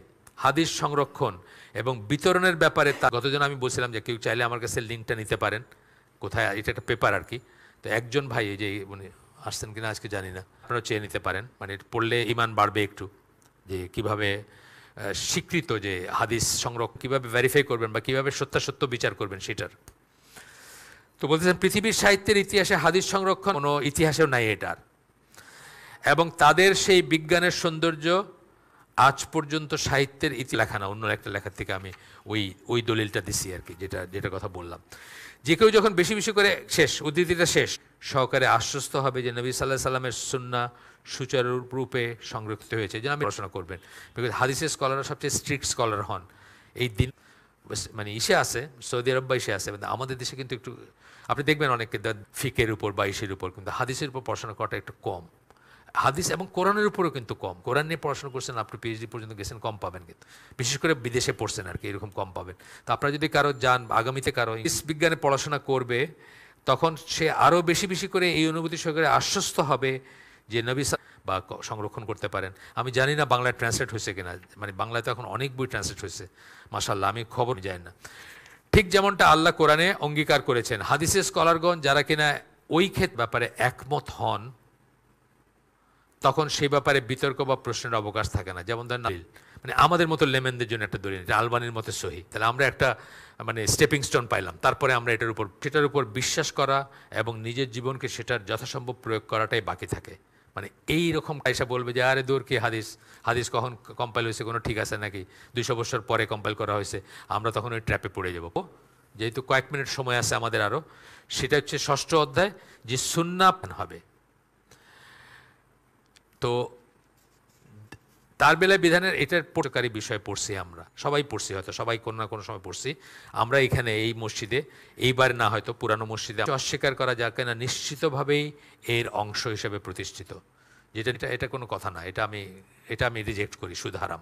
হাদিস সংরক্ষণ এবং বিতরণের ব্যাপারে গতজন আমি বলছিলাম যে কেউ চাইলে আমার কাছে লিঙ্কটা নিতে পারেন, কোথায়, এটা একটা পেপার আর কি। তো একজন ভাই, এই যে মানে আসছেন কিনা আজকে জানি না, আপনারা চেয়ে নিতে পারেন, মানে পড়লে ইমান বাড়বে একটু, যে কিভাবে স্বীকৃত যে হাদিস সংরক্ষণ কীভাবে ভেরিফাই করবেন বা কীভাবে সত্যাসত্য বিচার করবেন সেটার। তো বলতেছেন পৃথিবীর সাহিত্যের ইতিহাসে হাদিস সংরক্ষণ কোনো ইতিহাসেও নাই এটার, এবং তাদের সেই বিজ্ঞানের সৌন্দর্য আজ পর্যন্ত সাহিত্যের লেখা না, অন্য একটা লেখার থেকে আমি ওই দলিলটা দিছি আর কি, যেটা কথা বললাম। যে কেউ যখন বেশি বেশি করে উদ্ধৃতিটা শেষ সহকারে আশ্বস্ত হবে যে নবী সাল্লাহ সাল্লামের সুন্নাহ সুচারুরূপে সংরক্ষিত হয়েছে, যেন আমি পড়াশোনা করবেন। বিকজ হাদিসের স্কলাররা সবচেয়ে স্ট্রিক্ট স্কলার হন। এই দিন মানে ইসে আছে, সৌদি আরব বা ইসে আছে, আমাদের দেশে কিন্তু একটু আপনি দেখবেন অনেকে ফিকের উপর বা ইসের উপর, কিন্তু হাদিসের উপর পড়াশোনা করাটা একটু কম। হাদিস এবং কোরআনের উপরেও কিন্তু কম। কোরআন নিয়ে পড়াশোনা করছেন, আপনি পিএইচডি পর্যন্ত গেছেন, কম পাবেন, কিন্তু বিশেষ করে বিদেশে পড়ছেন আর কি, এরকম কম পাবেন। তো আপনারা যদি কারো যান, আগামীতে কারো ইংলিশ বিজ্ঞানে পড়াশোনা করবে, তখন সে আরও বেশি বেশি করে এই অনুভূতি সহকারে আশ্বস্ত হবে যে নবী বা সংরক্ষণ করতে পারেন। আমি জানি না বাংলায় ট্রান্সলেট হয়েছে কিনা, মানে বাংলায় তো এখন অনেক বই ট্রান্সলেট হয়েছে মাশাআল্লাহ, আমি খবর যাই না। ঠিক যেমনটা আল্লাহ কোরআনে অঙ্গীকার করেছেন, হাদিসের স্কলারগণ যারা কিনা ওই ক্ষেত্রে ব্যাপারে একমত হন, তখন সেই ব্যাপারে বিতর্ক বা প্রশ্নের অবকাশ থাকে না। যেমন ধরেন মানে আমাদের মতো লেমেনদের জন্য একটা দলিল, আলবানির মতো সহি, তাহলে আমরা একটা মানে স্টেপিং স্টোন পাইলাম, তারপরে আমরা সেটার উপর বিশ্বাস করা এবং নিজের জীবনকে সেটার যথাসম্ভব প্রয়োগ করাটাই বাকি থাকে। মানে এই রকম পয়সা বলবে যে আরে দূর কি হাদিস কখন কম্পাইল হয়েছে, কোনো ঠিক আছে নাকি, 200 বছর পরে কম্পাইল করা হয়েছে, আমরা তখন ওই ট্র্যাপে পড়ে যাব। যেহেতু কয়েক মিনিট সময় আছে আমাদের আরও, সেটা হচ্ছে 6ষ্ঠ অধ্যায়, যে সুন্নাহ হবে। তো তার বেলায় বিধানের এটার পরিকারী বিষয় পড়ছি, আমরা সবাই পড়ছি, হয়তো সবাই কোনো না কোনো সময় পড়ছি। আমরা এখানে এই মসজিদে এইবার না হয়তো পুরানো মসজিদে অস্বীকার করা যাক না, নিশ্চিতভাবেই এর অংশ হিসেবে প্রতিষ্ঠিত, এটা কোনো কথা না, এটা আমি রিজেক্ট করি। সুদ হারাম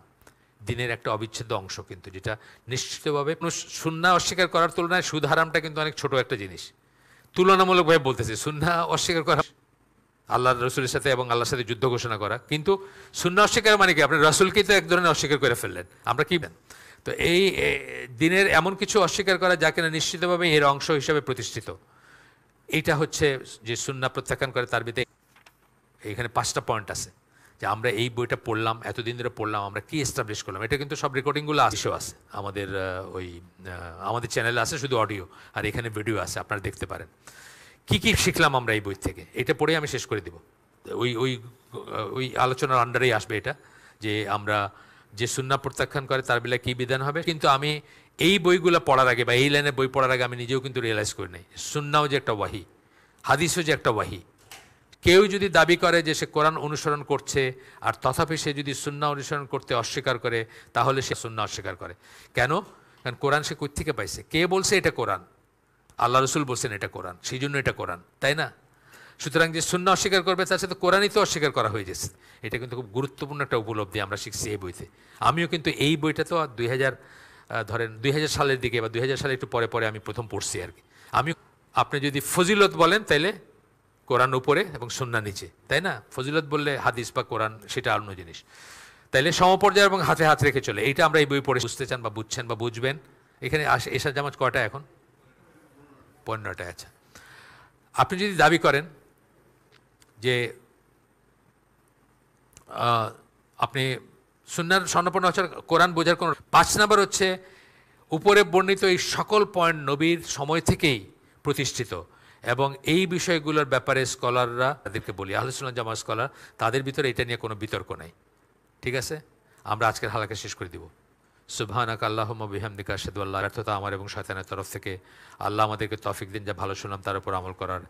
দিনের একটা অবিচ্ছেদ্য অংশ, কিন্তু যেটা নিশ্চিতভাবে সুন্নাহ অস্বীকার করার তুলনায় সুদ হারামটা কিন্তু অনেক ছোট একটা জিনিস। তুলনামূলকভাবে বলতেছি, সুন্নাহ অস্বীকার করা আল্লাহ রসুলের সাথে এবং আল্লাহর সাথে যুদ্ধ ঘোষণা করা, কিন্তু সুন্নাহ অস্বীকার মানে কি, আপনার রসুলকেই তো এক ধরনের অস্বীকার করে ফেললেন, আমরা কি? তো এই দিনের এমন কিছু অস্বীকার করা যা কিনা নিশ্চিতভাবে এর অংশ হিসাবে প্রতিষ্ঠিত, এইটা হচ্ছে যে সুন্নাহ প্রত্যাখ্যান করে। তার ভিতরে এখানে 5টা পয়েন্ট আছে, যে আমরা এই বইটা পড়লাম, এতদিন ধরে পড়লাম, আমরা কি এস্টাবলিশ করলাম। এটা কিন্তু সব রেকর্ডিংগুলো আছে আমাদের চ্যানেলে আছে, শুধু অডিও, আর এখানে ভিডিও আছে, আপনারা দেখতে পারেন কি কি শিখলাম আমরা এই বই থেকে। এটা পড়েই আমি শেষ করে দেব, ওই আলোচনার আন্ডারেই আসবে এটা, যে আমরা যে সুন্নাহ প্রত্যাখ্যান করে তার বেলায় কী বিধান হবে। কিন্তু আমি এই বইগুলো পড়ার আগে বা এই লাইনের বই পড়ার আগে আমি নিজেও কিন্তু রিয়েলাইজ করি নাই সুন্নাহও যে একটা ওয়াহি, হাদিসও যে একটা ওয়াহি। কেউ যদি দাবি করে যে সে কোরআন অনুসরণ করছে, আর তথাপি সে যদি সুন্নাহ অনুসরণ করতে অস্বীকার করে, তাহলে সে সুন্নাহ অস্বীকার করে। কেন? কারণ কোরআন সে কোথা থেকে পাইছে? কে বলছে এটা কোরআন? আল্লাহ রসুল বলছেন এটা কোরআন, সেই জন্য এটা কোরআন, তাই না? সুতরাং যে সুন্নাহ অস্বীকার করবে তার সাথে কোরআনই তো অস্বীকার করা হয়ে গেছে। এটা কিন্তু খুব গুরুত্বপূর্ণ একটা উপলব্ধি আমরা শিখছি এই বইতে। আমিও কিন্তু এই বইটা তো 2000 সালের দিকে বা 2000 সালে একটু পরে পরে আমি প্রথম পড়ছি আর কি। আপনি যদি ফজিলত বলেন তাইলে কোরআন উপরে এবং সুন্নাহ নিচে, তাই না? ফজিলত বললে হাদিস বা কোরআন সেটা অন্য জিনিস। তাইলে সমপর্যায় এবং হাতে হাত রেখে চলে, এইটা আমরা এই বই পড়ে বুঝতে চান বা বুঝছেন বা বুঝবেন। এখানে এশার জামাত কয়টা এখন? 15টা। আচ্ছা, আপনি যদি দাবি করেন যে আপনি সুন্নাহর স্বর্ণপন্ন হচ্ছে কোরআন বোঝার কোনো। 5 নাম্বার হচ্ছে উপরে বর্ণিত এই সকল পয়েন্ট নবীর সময় থেকেই প্রতিষ্ঠিত, এবং এই বিষয়গুলোর ব্যাপারে স্কলাররা, তাদেরকে বলি আহলে সুন্নাত জামাত স্কলার, তাদের ভিতরে এটা নিয়ে কোনো বিতর্ক নাই। ঠিক আছে, আমরা আজকের হালাকা শেষ করে দিব। সুবহানাকা আল্লাহুম্মা বিহামদিকা আশহাদু আল্লা ইলাহা ইল্লা আনতা। ব্যর্থতা আমার এবং শয়তানের তরফ থেকে। আল্লাহ আমাদেরকে তৌফিক দিন যা ভালো শুনলাম তার উপর আমল করার।